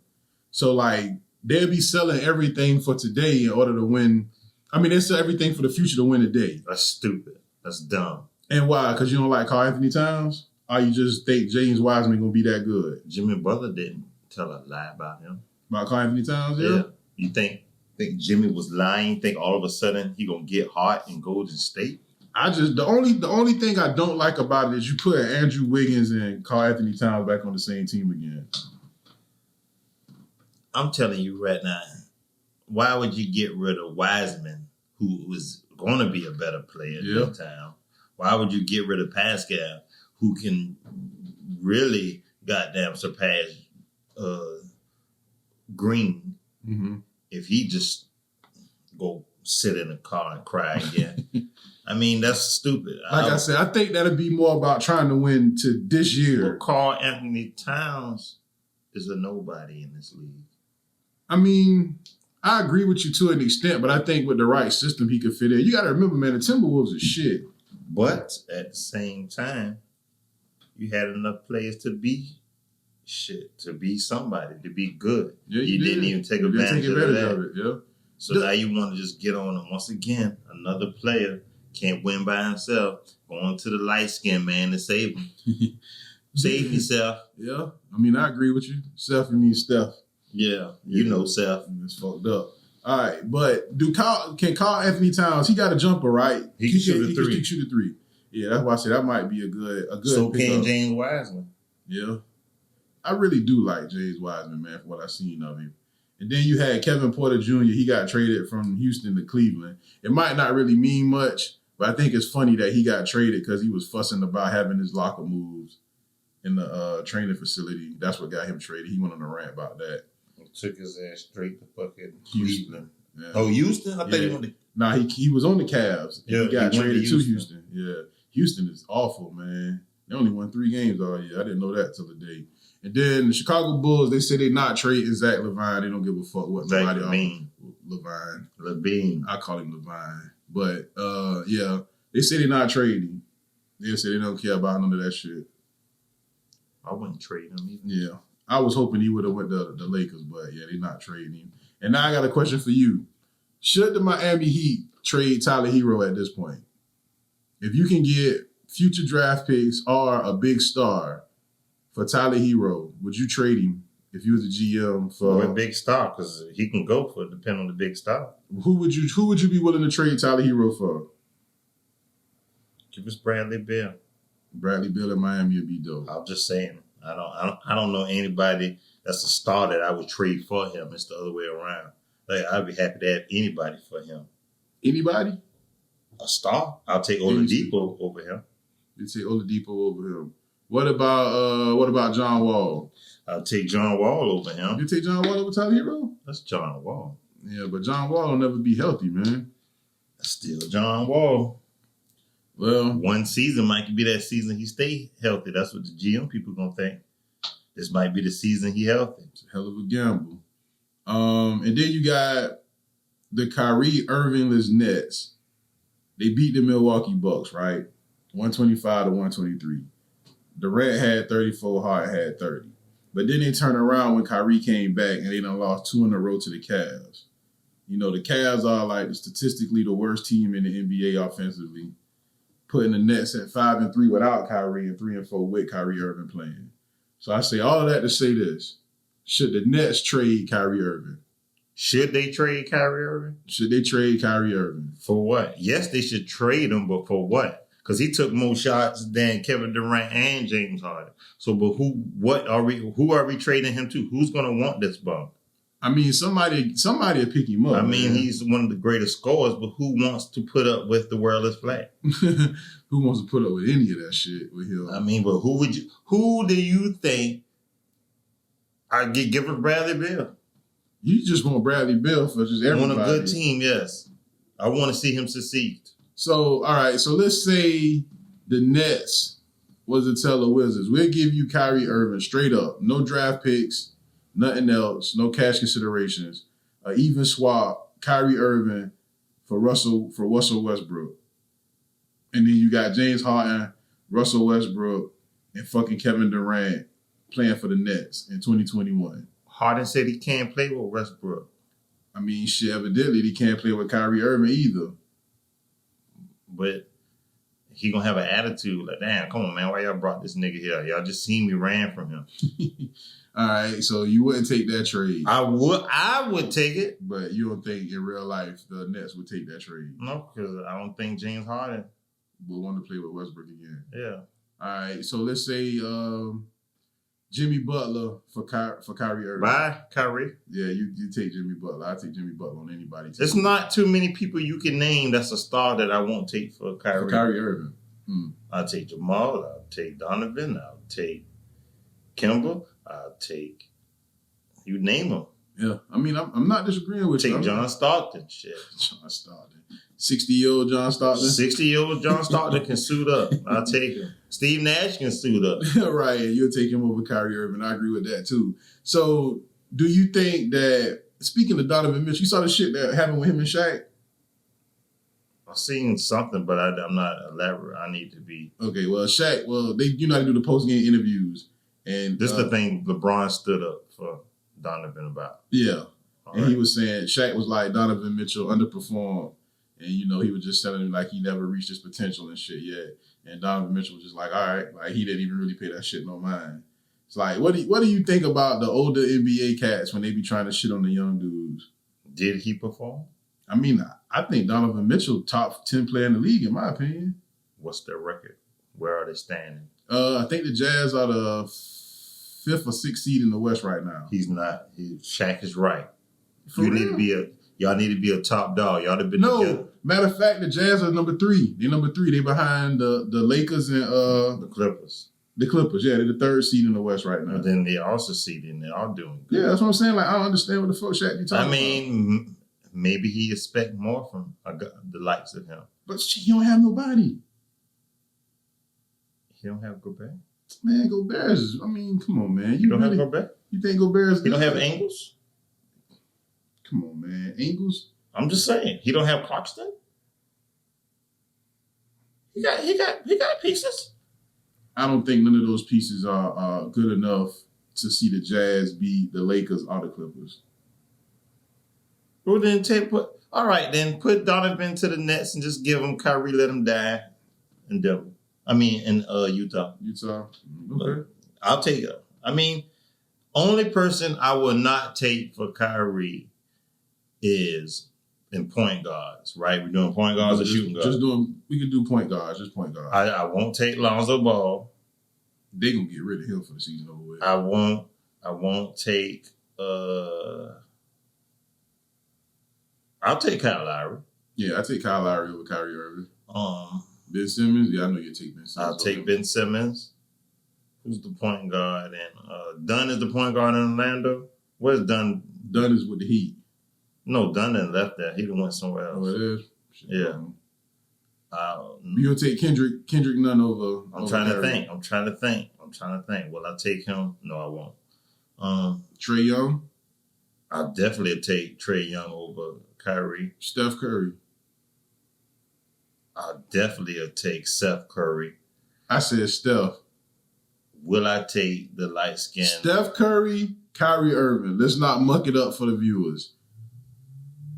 So like they'll be selling everything for today in order to win. I mean, they sell everything for the future to win today. That's stupid. That's dumb. And why? Because you don't like Karl Anthony Towns? Or you just think James Wiseman gonna be that good? Jimmy Butler didn't tell a lie about him. About Karl Anthony Towns, yeah? You think Jimmy was lying? Think all of a sudden he gonna get hot in Golden State? The only thing I don't like about it is you put Andrew Wiggins and Karl Anthony Towns back on the same team again. I'm telling you right now, why would you get rid of Wiseman, who was going to be a better player in the town? Why would you get rid of Pascal, who can really goddamn surpass Green if he just go sit in a car and cry again? I mean, that's stupid. Like I said, I think that'd be more about trying to win to this year. Well, Karl Anthony Towns is a nobody in this league. I mean, I agree with you to an extent, but I think with the right system, he could fit in. You got to remember, man, the Timberwolves is shit. But at the same time, you had enough players to be shit, to be somebody, to be good. Yeah, you didn't even take advantage of it. Yeah. So now you want to just get on, and once again, another player can't win by himself. Going to the light skinned man to save him. Save yourself. Yeah. I mean, I agree with you. Steph, you mean Steph. Yeah. You know Steph. It's fucked up. All right. But can Karl Anthony Towns, he got a jumper, right? He can shoot a three. He can shoot a three. Yeah, that's why I said that might be a good so can James Wiseman. Yeah. I really do like James Wiseman, man, for what I've seen of him. And then you had Kevin Porter Jr. He got traded from Houston to Cleveland. It might not really mean much, but I think it's funny that he got traded because he was fussing about having his locker moves in the training facility. That's what got him traded. He went on a rant about that. Took his ass straight to fucking Cleveland. Yeah. Oh, Houston? I thought he wanted. Nah, he was on the Cavs. Yeah, he got traded to Houston. Yeah, Houston is awful, man. They only won 3 games all year. I didn't know that till today. And then the Chicago Bulls, they say they're not trading Zach LaVine. They don't give a fuck what nobody Levine. I call him Levine. But yeah, they say they're not trading. They say they don't care about none of that shit. I wouldn't trade him either. Yeah. I was hoping he would have went to the Lakers, but yeah, they're not trading him. And now I got a question for you. Should the Miami Heat trade Tyler Hero at this point? If you can get future draft picks or a big star for Tyler Hero, would you trade him if you was a GM for a big star? Because he can go for it, depending on the big star. Who would you be willing to trade Tyler Hero for? Give us Bradley Beal. Bradley Beal in Miami would be dope. I'm just saying. I don't know anybody that's a star that I would trade for him. It's the other way around. Like I'd be happy to have anybody for him. Anybody? A star? I'll take Oladipo over him. You take Oladipo over him. What about John Wall? I'll take John Wall over him. You take John Wall over Tyler Hero? That's John Wall. Yeah, but John Wall will never be healthy, man. That's still John Wall. Well, one season might be that season he stay healthy. That's what the GM people gonna think. This might be the season he healthy. It's a hell of a gamble. And then you got the Kyrie Irvingless Nets. They beat the Milwaukee Bucks, right? 125 to 123. Durant had 34, Hart had 30. But then they turned around when Kyrie came back and they done lost 2 in a row to the Cavs. You know, the Cavs are like statistically the worst team in the NBA offensively, putting the Nets at 5-3 without Kyrie and 3-4 with Kyrie Irving playing. So I say all of that to say this. Should the Nets trade Kyrie Irving? Should they trade Kyrie Irving? Should they trade Kyrie Irving? For what? Yes, they should trade him, but for what? Because he took more shots than Kevin Durant and James Harden. So, but who are we trading him to? Who's going to want this bum? I mean, somebody will pick him up. I mean, man. He's one of the greatest scorers, but who wants to put up with the world is flat? Who wants to put up with any of that shit with him? I mean, but who do you think I'd give it Bradley Beal? You just want Bradley Beal for just everybody. I want a good team, yes. I want to see him succeed. So, all right, so let's say the Nets was to tell the Wizards, we'll give you Kyrie Irving straight up. No draft picks, nothing else, no cash considerations. Even swap Kyrie Irving for Russell Westbrook. And then you got James Harden, Russell Westbrook, and fucking Kevin Durant playing for the Nets in 2021. Harden said he can't play with Westbrook. I mean, shit, evidently he can't play with Kyrie Irving either. But he gonna have an attitude like, damn, come on, man, why y'all brought this nigga here? Y'all just seen me ran from him. All right, so you wouldn't take that trade. I would take it. But you don't think in real life the Nets would take that trade? No, because I don't think James Harden would want to play with Westbrook again. Yeah. All right, so let's say Jimmy Butler for Kyrie Irving. Bye, Kyrie. Yeah, you take Jimmy Butler. I take Jimmy Butler on anybody. There's not too many people you can name that's a star that I won't take for Kyrie. For Kyrie Irving. I'll take Jamal. I'll take Donovan. I'll take Kimber. I'll take you name them. Yeah, I mean, I'm not disagreeing with you. Take John Stockton. Shit. John Stockton. 60-year-old John Stockton. 60-year-old John Stockton can suit up. I'll take him. Steve Nash can suit up. Right, you'll take him over Kyrie Irving. I agree with that too. So, do you think that, speaking of Donovan Mitchell, you saw the shit that happened with him and Shaq? I've seen something, but I'm not elaborate. I need to be. Okay, well, Shaq, you know how to do the post-game interviews. And this is the thing LeBron stood up for Donovan about. Yeah. He was saying, Shaq was like, Donovan Mitchell underperformed. And, you know, he was just telling him, like, he never reached his potential and shit yet. And Donovan Mitchell was just like, all right. Like, he didn't even really pay that shit no mind. It's like, what do you think about the older NBA cats when they be trying to shit on the young dudes? Did he perform? I mean, I think Donovan Mitchell, top 10 player in the league, in my opinion. What's their record? Where are they standing? I think the Jazz are the 5th or 6th seed in the West right now. He's not. Shaq is right. For real? Y'all need to be a top dog. Y'all have been together. Matter of fact, the Jazz are number 3. They're number 3. They behind the Lakers and the Clippers. The Clippers, yeah, they're the 3rd seed in the West right now. But then they also seeded and they're all doing good. Yeah, that's what I'm saying. Like, I don't understand what the fuck Shaq you talking about. I mean, maybe he expect more from the likes of him. But he don't have nobody. He don't have Gobert? Man, Gobert is, I mean, come on, man. You don't have Gobert? You think Gobert is good? He don't have Ingles? Come on, man. Ingles? I'm just saying. He don't have Clarkson? He got pieces. I don't think none of those pieces are good enough to see the Jazz beat the Lakers or the Clippers. Well, then all right, then put Donovan to the Nets and just give him Kyrie, let him die in Denver. I mean, in Utah. Utah? Okay. I'll take it. I mean, only person I will not take for Kyrie is in point guards, right? We're doing point guards or shooting guards. We can do point guards, just point guards. I won't take Lonzo Ball. They gonna get rid of him for the season over with. I won't take. I'll take Kyle Lowry. Yeah, I take Kyle Lowry over Kyrie Irving. Ben Simmons. Yeah, I know you take Ben Simmons. I'll take Ben Simmons. Who's the point guard? And Dunn is the point guard in Orlando. Where's Dunn? Dunn is with the Heat. No, Dunn done left there. He done went somewhere else. Oh, it is? Yeah. You gonna take Kendrick Nunn over? I'm trying to think. Will I take him? No, I won't. Trae Young? I'll definitely take Trae Young over Kyrie. Steph Curry? I'll definitely take Seth Curry. I said Steph. Will I take the light skin? Steph Curry, Kyrie Irving. Let's not muck it up for the viewers.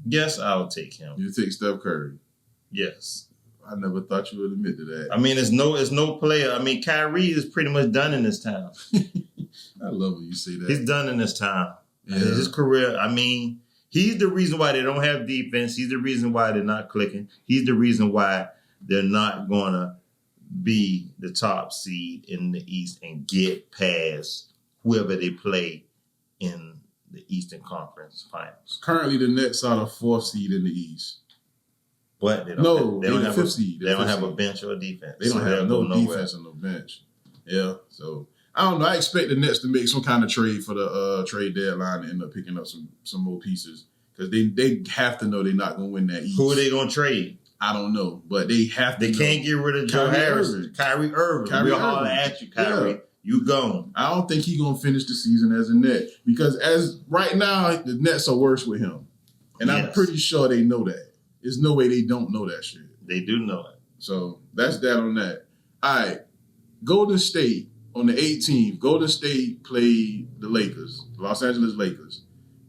Yes, I'll take him. You take Steph Curry? Yes. I never thought you would admit to that. I mean, it's no player. I mean, Kyrie is pretty much done in this town. I love when you say that. He's done in this town. Yeah. His career, I mean, he's the reason why they don't have defense. He's the reason why they're not clicking. He's the reason why they're not going to be the top seed in the East and get past whoever they play in the Eastern Conference Finals. Currently, the Nets are the 4th seed in the East. But they don't have the 5th seed. They don't have a bench or a defense. They don't have no defense and no bench. Yeah, so I don't know. I expect the Nets to make some kind of trade for the trade deadline and end up picking up some more pieces because they have to know they're not going to win that East. Who are they going to trade? I don't know, but they have to. They can't get rid of Joe Harris. Kyrie Irving. We're holler at you, Kyrie. Yeah. You gone. I don't think he's going to finish the season as a Net because as right now, the Nets are worse with him. And yes. I'm pretty sure they know that. There's no way they don't know that shit. They do know it. So that's that on that. All right. Golden State on the 18th. Golden State played the Lakers, the Los Angeles Lakers.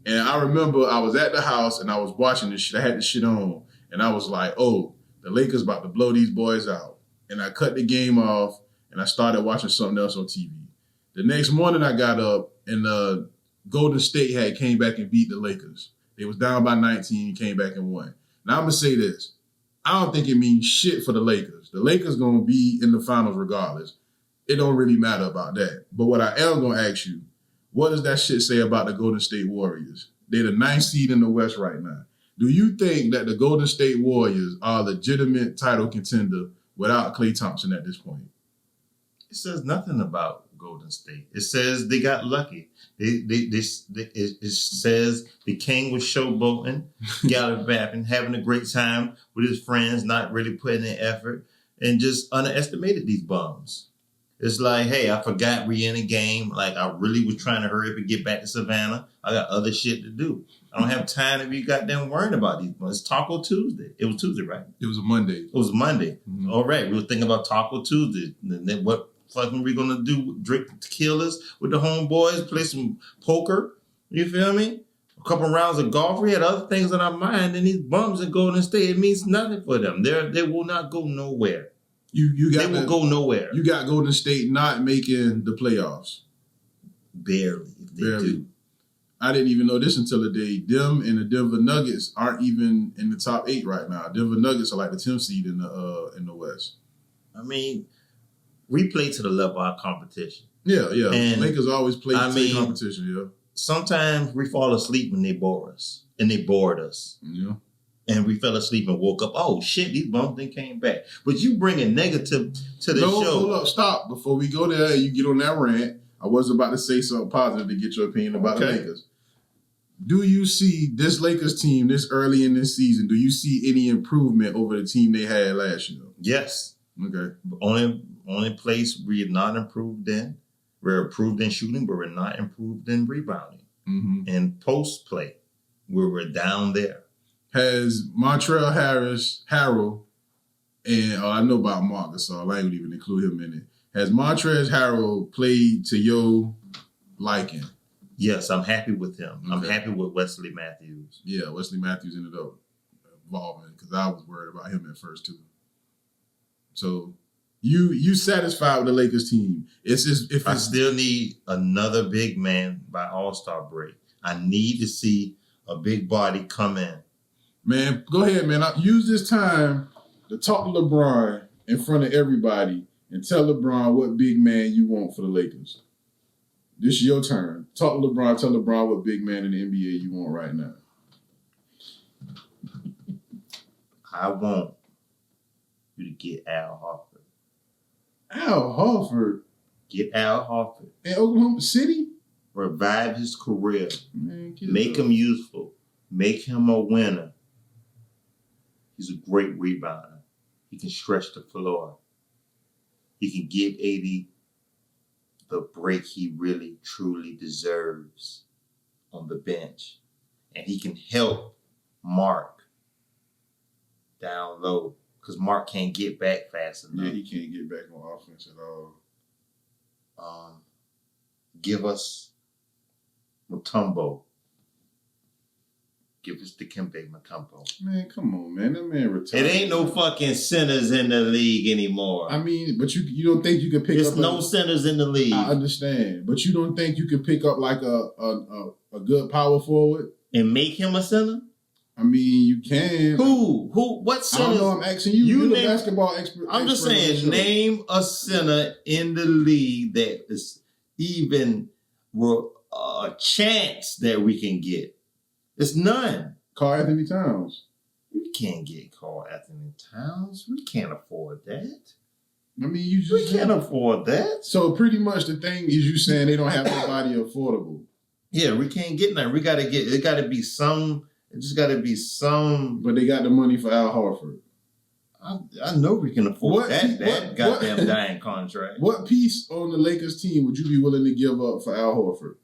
And I remember I was at the house and I was watching this shit. I had the shit on. And I was like, oh, the Lakers about to blow these boys out. And I cut the game off and I started watching something else on TV. The next morning I got up and Golden State came back and beat the Lakers. They was down by 19, came back and won. Now I'm going to say this. I don't think it means shit for the Lakers. The Lakers going to be in the finals regardless. It don't really matter about that. But what I am going to ask you, what does that shit say about the Golden State Warriors? They're the 9th seed in the West right now. Do you think that the Golden State Warriors are a legitimate title contender without Klay Thompson at this point? It says nothing about Golden State. It says they got lucky. It says the king was showboating, gallivanting, having a great time with his friends, not really putting in effort, and just underestimated these bums. It's like, hey, I forgot we in a game. Like, I really was trying to hurry up and get back to Savannah. I got other shit to do. I don't have time to be goddamn worrying about these bums. It's Taco Tuesday. It was Tuesday, right? It was a Monday. It was Monday. Mm-hmm. All right. We were thinking about Taco Tuesday. And then what fucking we going to do? Drink tequilas with the homeboys, play some poker. You feel me? A couple rounds of golf. We had other things on our mind. And these bums in Golden State, it means nothing for them. They will not go nowhere. They will go nowhere. You got Golden State not making the playoffs. Barely. If they do. I didn't even know this until the day. Them and the Denver Nuggets aren't even in the top 8 right now. Denver Nuggets are like the 10th seed in the West. I mean, we play to the level of our competition. Yeah. And Lakers always play to the competition, yeah. Sometimes we fall asleep when they bore us. And they bored us. Yeah. And we fell asleep and woke up. Oh, shit, these bums then came back. But you bring a negative to the show. Hold up, stop. Before we go there, you get on that rant. I was about to say something positive to get your opinion about the Lakers. Do you see this Lakers team this early in this season, do you see any improvement over the team they had last year? Yes. Okay. Only place we're not improved in. We're improved in shooting, but we're not improved in rebounding. Mm-hmm. And post play, where we're down there. Has Montrezl Harrell, and I know about Marcus, so I ain't even include him in it. Has Montrezl Harrell played to your liking? Yes, I'm happy with him. Okay. I'm happy with Wesley Matthews. Yeah, Wesley Matthews ended up evolving because I was worried about him at first too. So you satisfied with the Lakers team? It's just I still need another big man by All-Star break. I need to see a big body come in Man, go ahead, man. Use this time to talk to LeBron in front of everybody and tell LeBron what big man you want for the Lakers. This is your turn. Talk to LeBron. Tell LeBron what big man in the NBA you want right now. I want you to get Al Horford. Al Horford? Get Al Horford. In Oklahoma City? Revive his career. Man, make him useful. Make him a winner. He's a great rebounder. He can stretch the floor. He can give AD the break he really, truly deserves on the bench. And he can help Mark down low because Mark can't get back fast enough. Yeah, he can't get back on offense at all. Give us Mutombo. Give us Dikembe Mutombo. Man, come on, man. That man retired. It ain't no fucking centers in the league anymore. I mean, but you don't think you could pick up... There's no centers in the league. I understand. But you don't think you could pick up like a good power forward? And make him a center? I mean, you can. Who? What center? I don't know. I'm asking you. You're the basketball expert. I'm just saying, name a center in the league that is even a chance that we can get. It's none. Karl-Anthony Towns. We can't get Karl-Anthony Towns. We can't afford that. I mean, we can't afford that. So pretty much the thing is you saying they don't have nobody affordable. Yeah, we can't get nothing. It got to be some. It just got to be some. But they got the money for Al Horford. I know we can afford that goddamn dying contract. What piece on the Lakers team would you be willing to give up for Al Horford?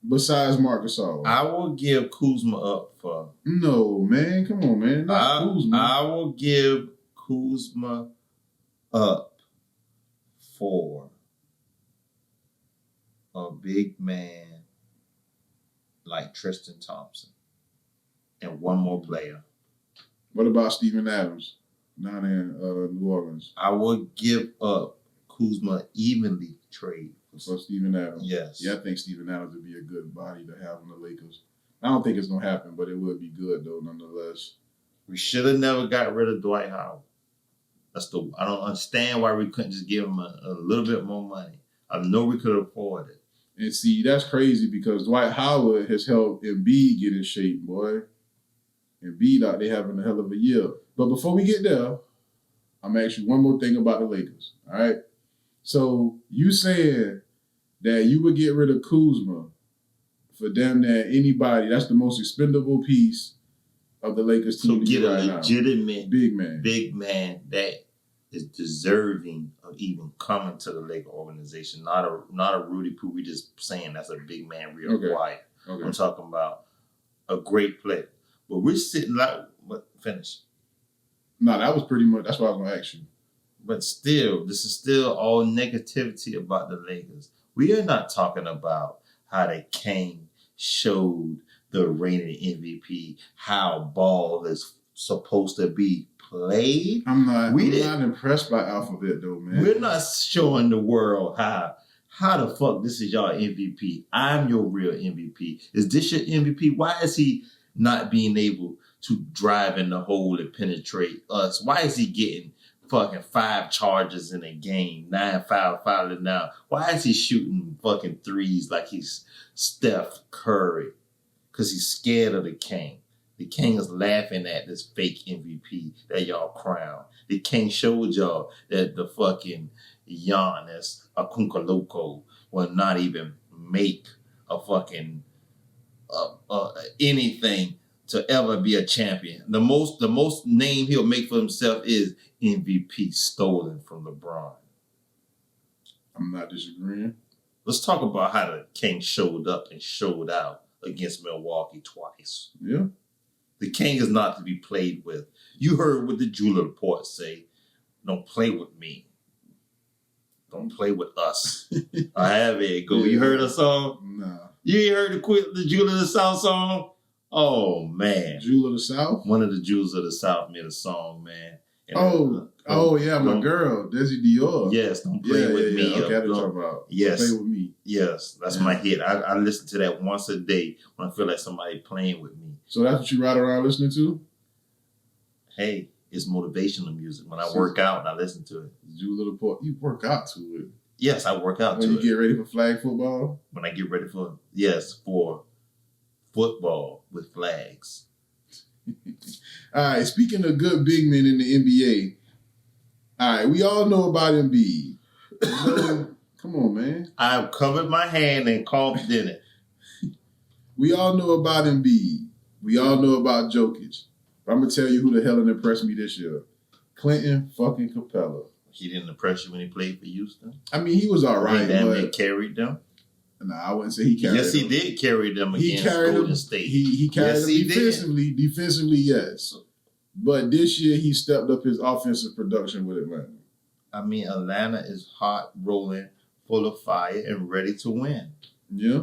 Besides Marc Gasol. I will give Kuzma up for... No, man. Come on, man. Not Kuzma. I will give Kuzma up for a big man like Tristan Thompson and one more player. What about Steven Adams down in New Orleans? I will give up Kuzma evenly trade. For Steven Adams. Yes. Yeah, I think Steven Adams would be a good body to have on the Lakers. I don't think it's going to happen, but it would be good, though, nonetheless. We should have never got rid of Dwight Howard. I don't understand why we couldn't just give him a little bit more money. I know we could afford it. And see, that's crazy because Dwight Howard has helped Embiid get in shape, boy. Embiid out there having a hell of a year. But before we get there, I'm going to ask you one more thing about the Lakers, all right? So you saying that you would get rid of Kuzma for damn near anybody. That's the most expendable piece of the Lakers team. So get a legitimate big man that is deserving of even coming to the Laker organization. Not a Rudy Poo. We just saying that's a big man real quiet. Okay. I'm talking about a great player. But we're sitting like finish. No, that was pretty much that's what I was gonna ask you. But still, this is still all negativity about the Lakers. We are not talking about how the King showed the reigning MVP, how ball is supposed to be played. I'm not impressed by Alphabet though, man. We're not showing the world how the fuck this is your MVP. I'm your real MVP. Is this your MVP? Why is he not being able to drive in the hole and penetrate us? Why is he getting fucking 5 charges in a game, 9 fouling now? Why is he shooting fucking threes like he's Steph Curry? Because he's scared of the King. The King is laughing at this fake MVP that y'all crown. The King showed y'all that the fucking Giannis Antetokounmpo will not even make a fucking anything to ever be a champion. The most name he'll make for himself is MVP stolen from LeBron. I'm not disagreeing. Let's talk about how the King showed up and showed out against Milwaukee twice. Yeah. The King is not to be played with. You heard what the Jeweler report say. Don't play with me. Don't play with us. I have it. Go. You heard a song? Nah. You ain't heard the Jeweler of the South song? Oh, man. Jewel of the South? One of the Jewels of the South made a song, man. Yeah, my girl, Desi Dior. Yes, don't play with me. Okay, I know what you're talking about. Yes, Don't play with me. Yes, that's my hit. I listen to that once a day when I feel like somebody playing with me. So that's what you ride around listening to? Hey, it's motivational music. When I work out and I listen to it. You work out to it? Yes, I work out to it. When you get ready for flag football? When I get ready for football with flags. All right, speaking of good big men in the NBA, all right, we all know about Embiid. Come on, man. I've covered my hand and coughed in it. We all know about Embiid. We all know about Jokic. But I'm going to tell you who the hell impressed me this year. Clinton fucking Capela. He didn't impress you when he played for Houston? I mean, he was all right. He carried them? No, I wouldn't say he carried them. Yes, he did carry them against Golden State. He carried them defensively. Defensively, yes. But this year, he stepped up his offensive production with Atlanta. I mean, Atlanta is hot, rolling, full of fire, and ready to win. Yeah.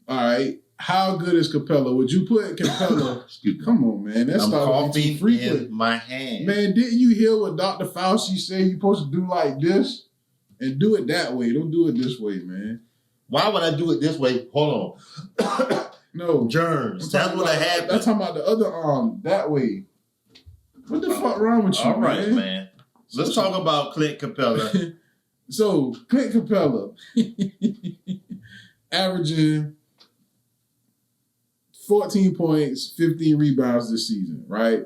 All right. How good is Capela? Would you put Capela? Come on, man. That's not too frequent. In my hand. Man, didn't you hear what Dr. Fauci said? You're supposed to do like this and do it that way. Don't do it this way, man. Why would I do it this way? Hold on. No. Germs. That's what happened. I'm talking about the other arm that way. What the fuck wrong with you, all right, man. Let's talk about Clint Capela. So, Clint Capela averaging 14 points, 15 rebounds this season, right?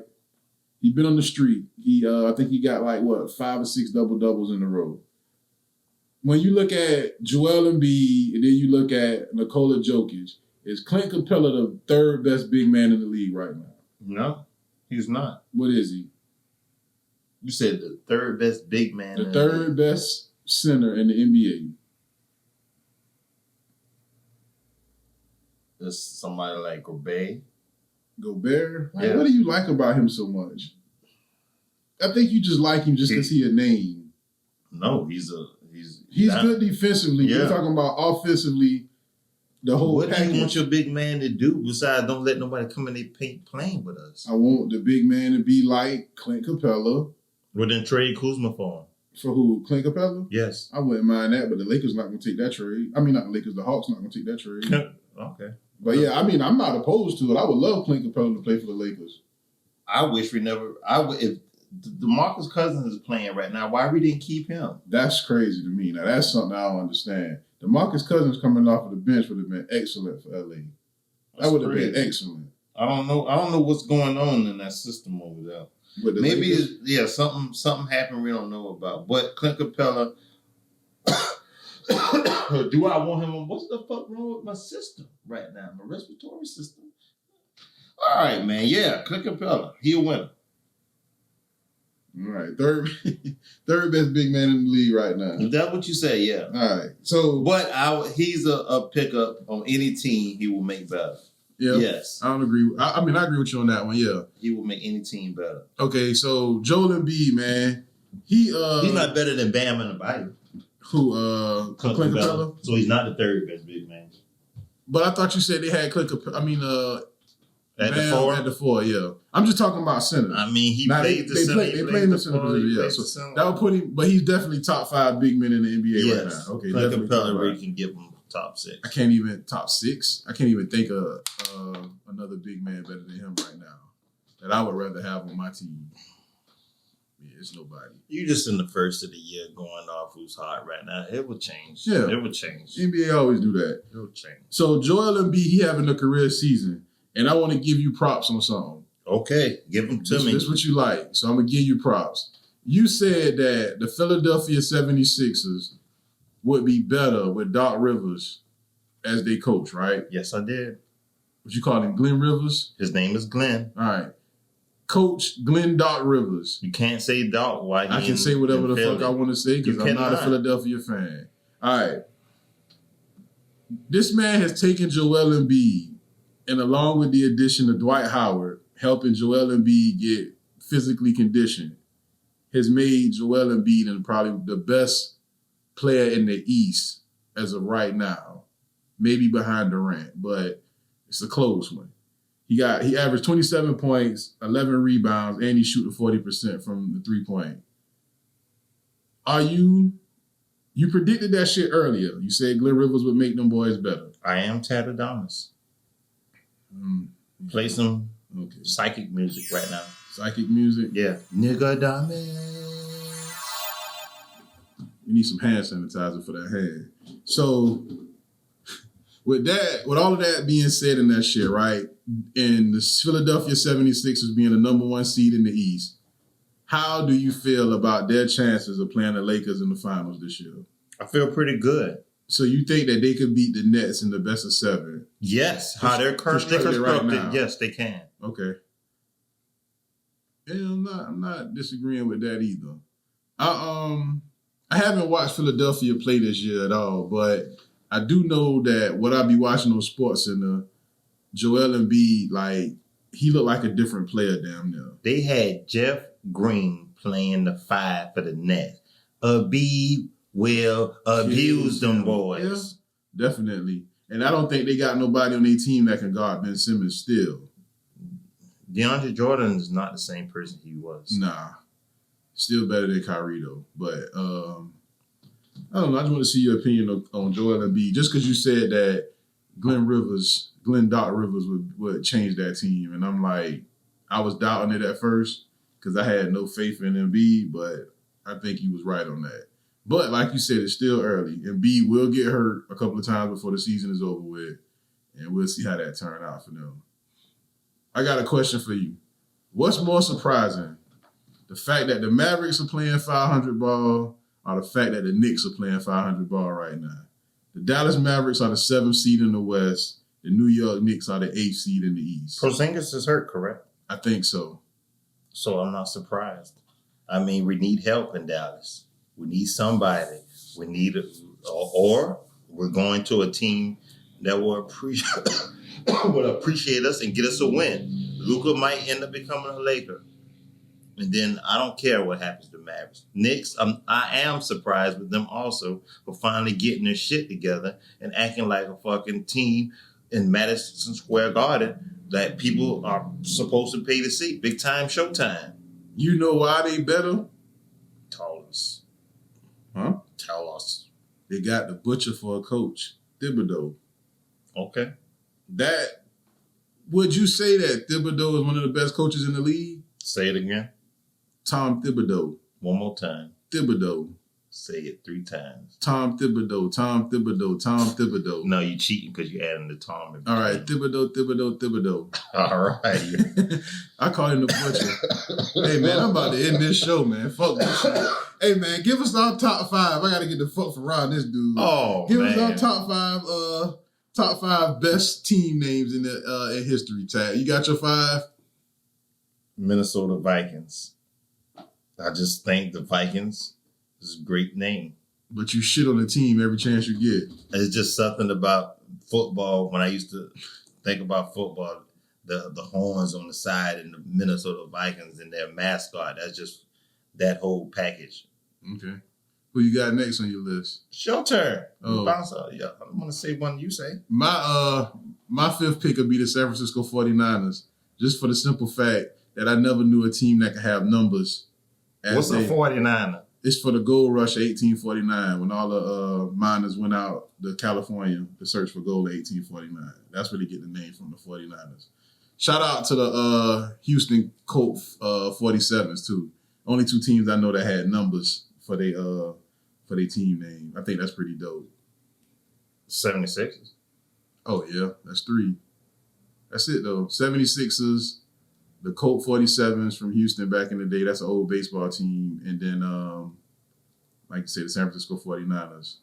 He's been on the streak. I think he got 5 or 6 double-doubles in a row. When you look at Joel Embiid and then you look at Nikola Jokic, is Clint Capela the third best big man in the league right now? No, he's not. What is he? You said the third best big man. The third best center in the NBA. There's somebody like Gobert. Gobert? Yeah. What do you like about him so much? I think you just like him just because he's a name. No, he's good defensively. Yeah. We're talking about offensively. The whole what do you want your big man to do besides don't let nobody come in their paint playing with us? I want the big man to be like Clint Capela. Well, then trade Kuzma for him. For who? Clint Capela? Yes. I wouldn't mind that, but the Lakers not going to take that trade. I mean, not the Lakers, the Hawks not going to take that trade. Okay. But yeah, I mean, I'm not opposed to it. I would love Clint Capela to play for the Lakers. I wish we never. If DeMarcus Cousins is playing right now, why we didn't keep him? That's crazy to me. Now that's something I don't understand. DeMarcus Cousins coming off of the bench would have been excellent for LA. That would have been excellent. I don't know what's going on in that system over there. Maybe something happened we don't know about. But Clint Capela, do I want him? What's the fuck wrong with my system right now? My respiratory system. All right, man. Yeah, Clint Capela, he a winner. All right, third best big man in the league right now. Is that what you say? Yeah. All right. So, but he's a pickup on any team he will make better. Yeah. Yes. I don't agree. I mean, I agree with you on that one. Yeah. He will make any team better. Okay, so Joel Embiid, man, he's not better than Bam in the Bible. Who? Clint Capela. So he's not the third best big man. But I thought you said they had Clint Capela. I mean, at the 4? At the 4, yeah. I'm just talking about center. I mean, he played the center. They played in the center position, yeah. So that would put him, but he's definitely top 5 big men in the NBA right now. Okay, Clint Capela, where you can give him top 6. I can't even top 6. I can't even think of another big man better than him right now that I would rather have on my team. Yeah, it's nobody. You just in the first of the year going off who's hot right now. It will change. Yeah. It will change. NBA always do that. It will change. So Joel Embiid, he having a career season. And I want to give you props on something. Okay, give them to me. This is what you like. So I'm going to give you props. You said that the Philadelphia 76ers would be better with Doc Rivers as their coach, right? Yes, I did. What you call him, Glenn Rivers? His name is Glenn. All right. Coach Glenn Doc Rivers. You can't say Doc. Why? I can say whatever the fuck I want to say because I'm not a Philadelphia fan. All right. This man has taken Joel Embiid, and along with the addition of Dwight Howard, helping Joel Embiid get physically conditioned, has made Joel Embiid probably the best player in the East as of right now. Maybe behind Durant, but it's a close one. He averaged 27 points, 11 rebounds, and he's shooting 40% from the 3-point. You predicted that shit earlier. You said Glenn Rivers would make them boys better. I am Tattadamas. Play some psychic music right now. Psychic music? Yeah. Nigga You need some hand sanitizer for that hand. So, with all of that being said in that shit, right? And the Philadelphia 76ers being the number 1 seed in the East, how do you feel about their chances of playing the Lakers in the finals this year? I feel pretty good. So you think that they could beat the Nets in the best of 7? Yes. How they're currently constructed, right now. Yes, they can. Okay. Yeah, I'm not disagreeing with that either. I haven't watched Philadelphia play this year at all, but I do know that what I be watching on SportsCenter, Joel Embiid, like, he looked like a different player down there. They had Jeff Green playing the 5 for the Nets. Embiid will abuse them boys. Yeah, definitely. And I don't think they got nobody on their team that can guard Ben Simmons still. DeAndre Jordan is not the same person he was. Nah. Still better than Kyrie, though. But, I don't know. I just want to see your opinion on Joel Embiid. Just because you said that Glenn Doc Rivers would change that team. And I'm like, I was doubting it at first because I had no faith in Embiid, but I think he was right on that. But like you said, it's still early. Embiid will get hurt a couple of times before the season is over with, and we'll see how that turns out for them. I got a question for you. What's more surprising? The fact that the Mavericks are playing 500 ball or the fact that the Knicks are playing 500 ball right now? The Dallas Mavericks are the 7th seed in the West. The New York Knicks are the 8th seed in the East. Porzingis is hurt, correct? I think so. So I'm not surprised. I mean, we need help in Dallas. We need somebody. We need or we're going to a team that will appreciate us and get us a win. Luka might end up becoming a Laker. And then I don't care what happens to Mavericks. Knicks, I am surprised with them also for finally getting their shit together and acting like a fucking team in Madison Square Garden that people are supposed to pay to see. Big time, showtime. You know why they better? Tell us. Huh? Tell us. They got the butcher for a coach, Thibodeau. Okay. Would you say that Thibodeau is one of the best coaches in the league? Say it again. Tom Thibodeau. One more time. Thibodeau. Say it 3 times. Tom Thibodeau. Tom Thibodeau. Tom Thibodeau. No, you cheating because you adding the Tom. All right. Thibodeau. All right. I call him the butcher. Hey, man, I'm about to end this show, man. Fuck this shit. Hey, man, give us our top 5. I got to get the fuck from around this dude. Oh, give man. Give us our top 5 best team names in the in history, Tad. You got your 5? Minnesota Vikings. I just think the Vikings is a great name. But you shit on the team every chance you get. It's just something about football. When I used to think about football, the horns on the side and the Minnesota Vikings and their mascot, that's just that whole package. Okay. Who you got next on your list? It's your turn. Oh. Yeah, I want to say one you say. My 5th pick would be the San Francisco 49ers, just for the simple fact that I never knew a team that could have numbers. What's a 49er? It's for the gold rush of 1849 when all the miners went out to California to search for gold in 1849. That's where they get the name from, the 49ers. Shout out to the Houston Colt 47s, too. Only 2 teams I know that had numbers for their team name. I think that's pretty dope. 76ers? Oh, yeah. That's 3. That's it, though. 76ers, the Colt 47s from Houston back in the day. That's an old baseball team. And then, like you say, the San Francisco 49ers.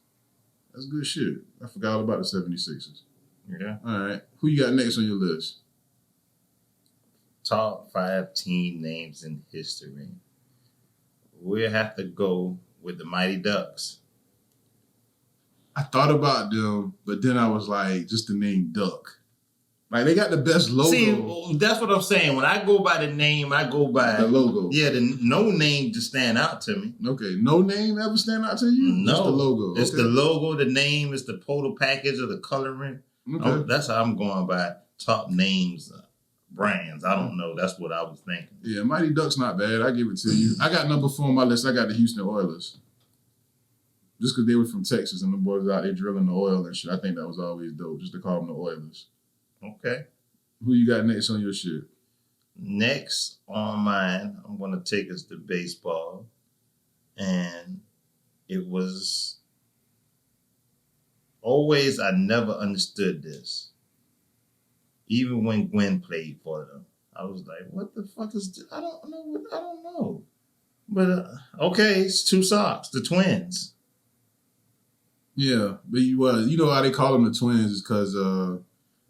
That's good shit. I forgot all about the 76ers. Yeah. All right. Who you got next on your list? Top 5 team names in history. We'll have to go with the Mighty Ducks. I thought about them, but then I was like, just the name Duck. Like, they got the best logo. See, that's what I'm saying. When I go by the name, I go by the logo. Yeah, no name just stand out to me. Okay, no name ever stand out to you? No. Just the logo. It's the logo, the name, it's the total package of the coloring. Okay. That's how I'm going by top names brands. I don't know. That's what I was thinking. Yeah, Mighty Ducks not bad. I give it to you. I got number 4 on my list. I got the Houston Oilers. Just because they were from Texas and the boys out there drilling the oil and shit. I think that was always dope, just to call them the Oilers. Okay. Who you got next on your shit? Next on mine, I'm going to take us to baseball. And it was always, I never understood this. Even when Gwen played for them. I was like, what the fuck is this? I don't know. But, okay, it's 2 Sox, the Twins. Yeah, but you know how they call them the Twins is because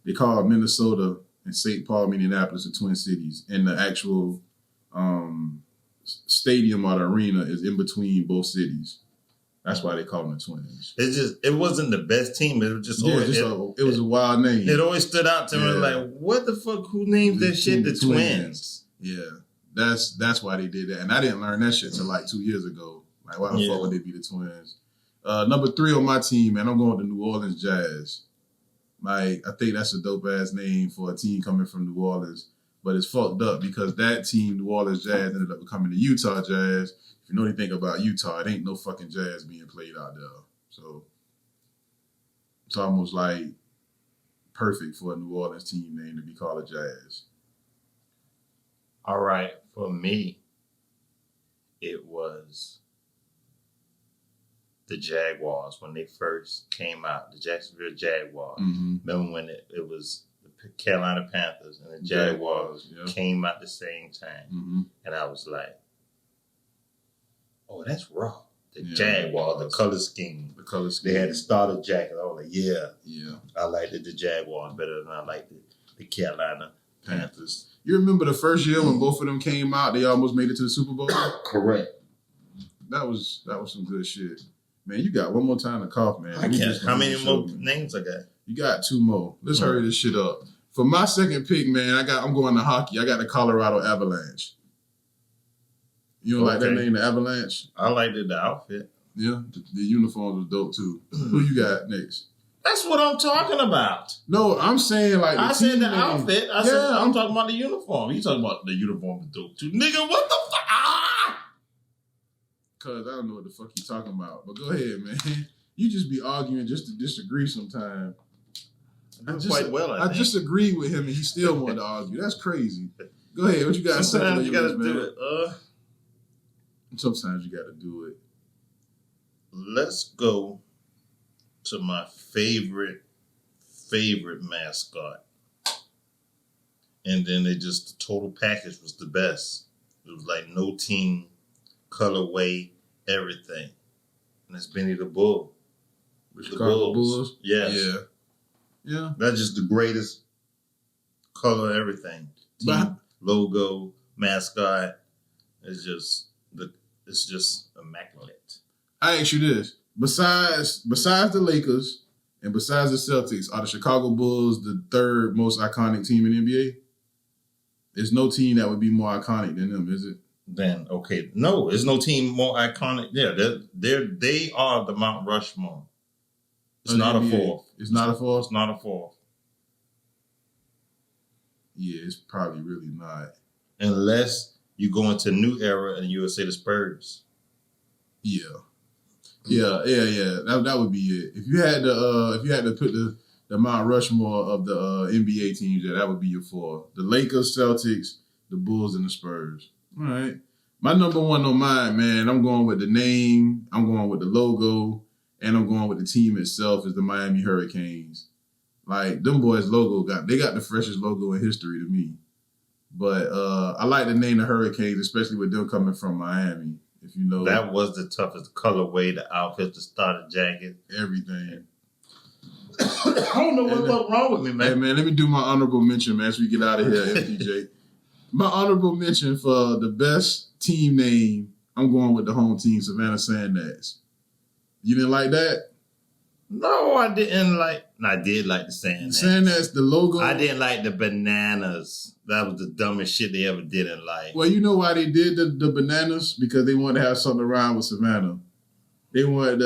they call Minnesota and St. Paul, Minneapolis the Twin Cities. And the actual stadium or the arena is in between both cities. That's why they call them the Twins. It wasn't the best team. It was just, it was a wild name. It always stood out to me like, what the fuck? Who named that shit the Twins? Yeah, that's why they did that. And I didn't learn that shit till like 2 years ago. Like, why the fuck would they be the Twins? Number 3 on my team, man, I'm going to New Orleans Jazz. Like, I think that's a dope-ass name for a team coming from New Orleans. But it's fucked up because that team, New Orleans Jazz, ended up becoming the Utah Jazz. If you know anything about Utah, it ain't no fucking jazz being played out there. So it's almost like perfect for a New Orleans team name to be called a Jazz. All right, for me, it was the Jaguars when they first came out, the Jacksonville Jaguars. Mm-hmm. Remember when it was the Carolina Panthers and the Jaguars came out the same time. Mm-hmm. And I was like, oh, that's raw. The Jaguars, the color scheme. The color scheme. They had the starter jacket. I was like, yeah. I liked the Jaguars better than I liked the Carolina Panthers. You remember the first year when both of them came out, they almost made it to the Super Bowl? Correct. That was some good shit. Man, you got one more time to cough, man. How many more names I got? You got 2 more. Let's hurry this shit up. For my second pick, man, I'm going to hockey. I got the Colorado Avalanche. You don't like that name, the Avalanche? I liked the outfit. Yeah, the uniforms was dope too. Who you got next? That's what I'm talking about. No, I'm saying like I said the outfit. I'm talking about the uniform. You talking about the uniform was dope too, nigga? What the fuck? Cause I don't know what the fuck you talking about. But go ahead, man. You just be arguing just to disagree sometimes. I just agreed with him and he still wanted to argue. That's crazy. Go ahead. What you got? Sometimes you gotta do it. Sometimes you gotta do it. Let's go to my favorite mascot. And then the total package was the best. It was like no team, colorway, everything. And it's Benny the Bull. The Chicago Bulls? Yes. Yeah. That's just the greatest color, everything. Team, logo, mascot. It's just immaculate. I ask you this. Besides the Lakers and besides the Celtics, are the Chicago Bulls the 3rd most iconic team in the NBA? There's no team that would be more iconic than them, is it? Then, okay. No, there's no team more iconic. Yeah, they are the Mount Rushmore. It's not a 4th. It's not a 4th? It's not a 4th. Yeah, it's probably really not. Unless you go into a new era and you would say the Spurs. Yeah. That would be it. If you had to put the Mount Rushmore of the NBA teams, that would be your 4. The Lakers, Celtics, the Bulls, and the Spurs. All right. My number 1 on mine, man, I'm going with the name, I'm going with the logo, and I'm going with the team itself is the Miami Hurricanes. Like, them boys' logo they got the freshest logo in history to me. But I like the name the Hurricanes, especially with them coming from Miami. If you know that was the toughest colorway, the outfit, the starter jacket, everything. I don't know what's wrong with me, man. Hey, man, let me do my honorable mention, man, as we get out of here, FPJ. My honorable mention for the best team name, I'm going with the home team, Savannah Sandats. You didn't like that? No, I didn't like. I did like the Sandats. Sandats, the logo. I didn't like the bananas. That was the dumbest shit they ever did in life. Well, you know why they did the bananas? Because they wanted to have something around with Savannah. They wanted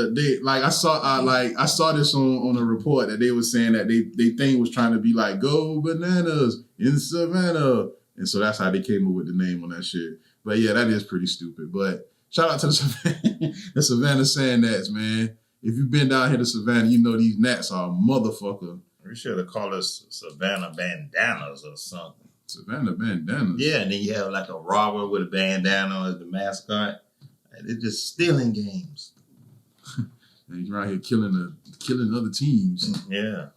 I saw this on a report that they were saying that they thing was trying to be like go bananas in Savannah, and so that's how they came up with the name on that shit. But yeah, that is pretty stupid. But shout out to the Savannah Sand Gnats, man. If you've been down here to Savannah, you know these gnats are a motherfucker. We should have called us Savannah Bandanas or something. Savannah Bandanas. Yeah, and then you have like a robber with a bandana as the mascot. They're just stealing games. And he's around here killing other teams. Yeah.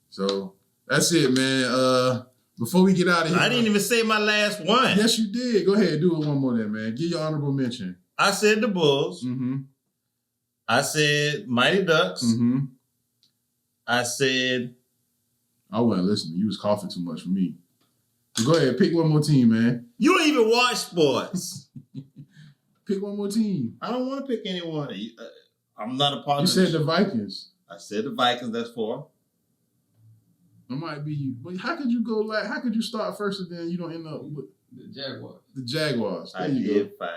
So that's it, man. Before we get out of here, I didn't even say my last one. Yes, you did. Go ahead, do it one more then, man. Give your honorable mention. I said the Bulls. Mm-hmm. I said Mighty Ducks. Mm-hmm. I said I wasn't listening. You was coughing too much for me. So go ahead, pick one more team, man. you don't even watch sports. Pick one more team. I don't want to pick anyone. I'm not a part You of said the Vikings. I said the Vikings. That's 4. It might be you. But how could you go like? How could you start first and then you don't end up with The Jaguars. the Jaguars? There I you did go. 5.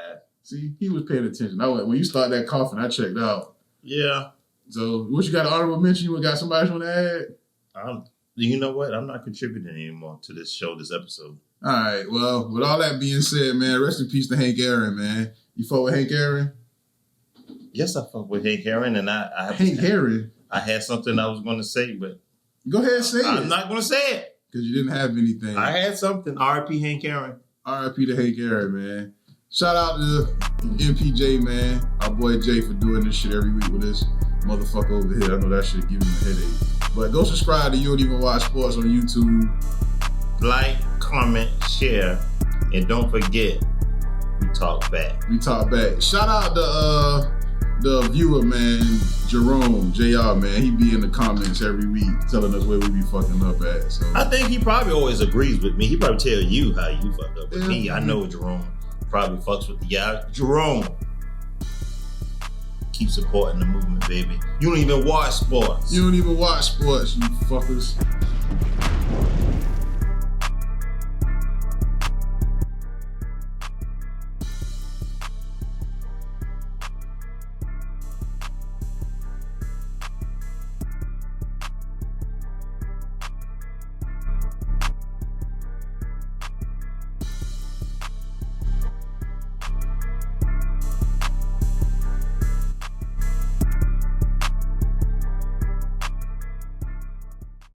See, he was paying attention. When you start that coughing, I checked out. Yeah. So what you got? An honorable mention? You got somebody you want to add? You know what? I'm not contributing anymore to this show, this episode. All right. Well, with all that being said, man, rest in peace to Hank Aaron, man. You fuck with Hank Aaron? Yes, I fuck with Hank Aaron, and Hank Aaron? I had something I was going to say, but Go ahead and say it. I'm not going to say it. Because you didn't have anything. I had something. R.I.P. Hank Aaron. R.I.P. to Hank Aaron, man. Shout out to MPJ, man. Our boy Jay for doing this shit every week with this motherfucker over here. I know that shit give him a headache. But go subscribe to You Don't Even Watch Sports on YouTube. Like, comment, share, and don't forget, we talk back. We talk back. Shout out to the viewer, man, Jerome, JR, man. He be in the comments every week telling us where we be fucking up at. So I think he probably always agrees with me. He probably tell you how you fucked up with me. I know Jerome probably fucks with the guy. Jerome, keep supporting the movement, baby. You don't even watch sports. You don't even watch sports, you fuckers.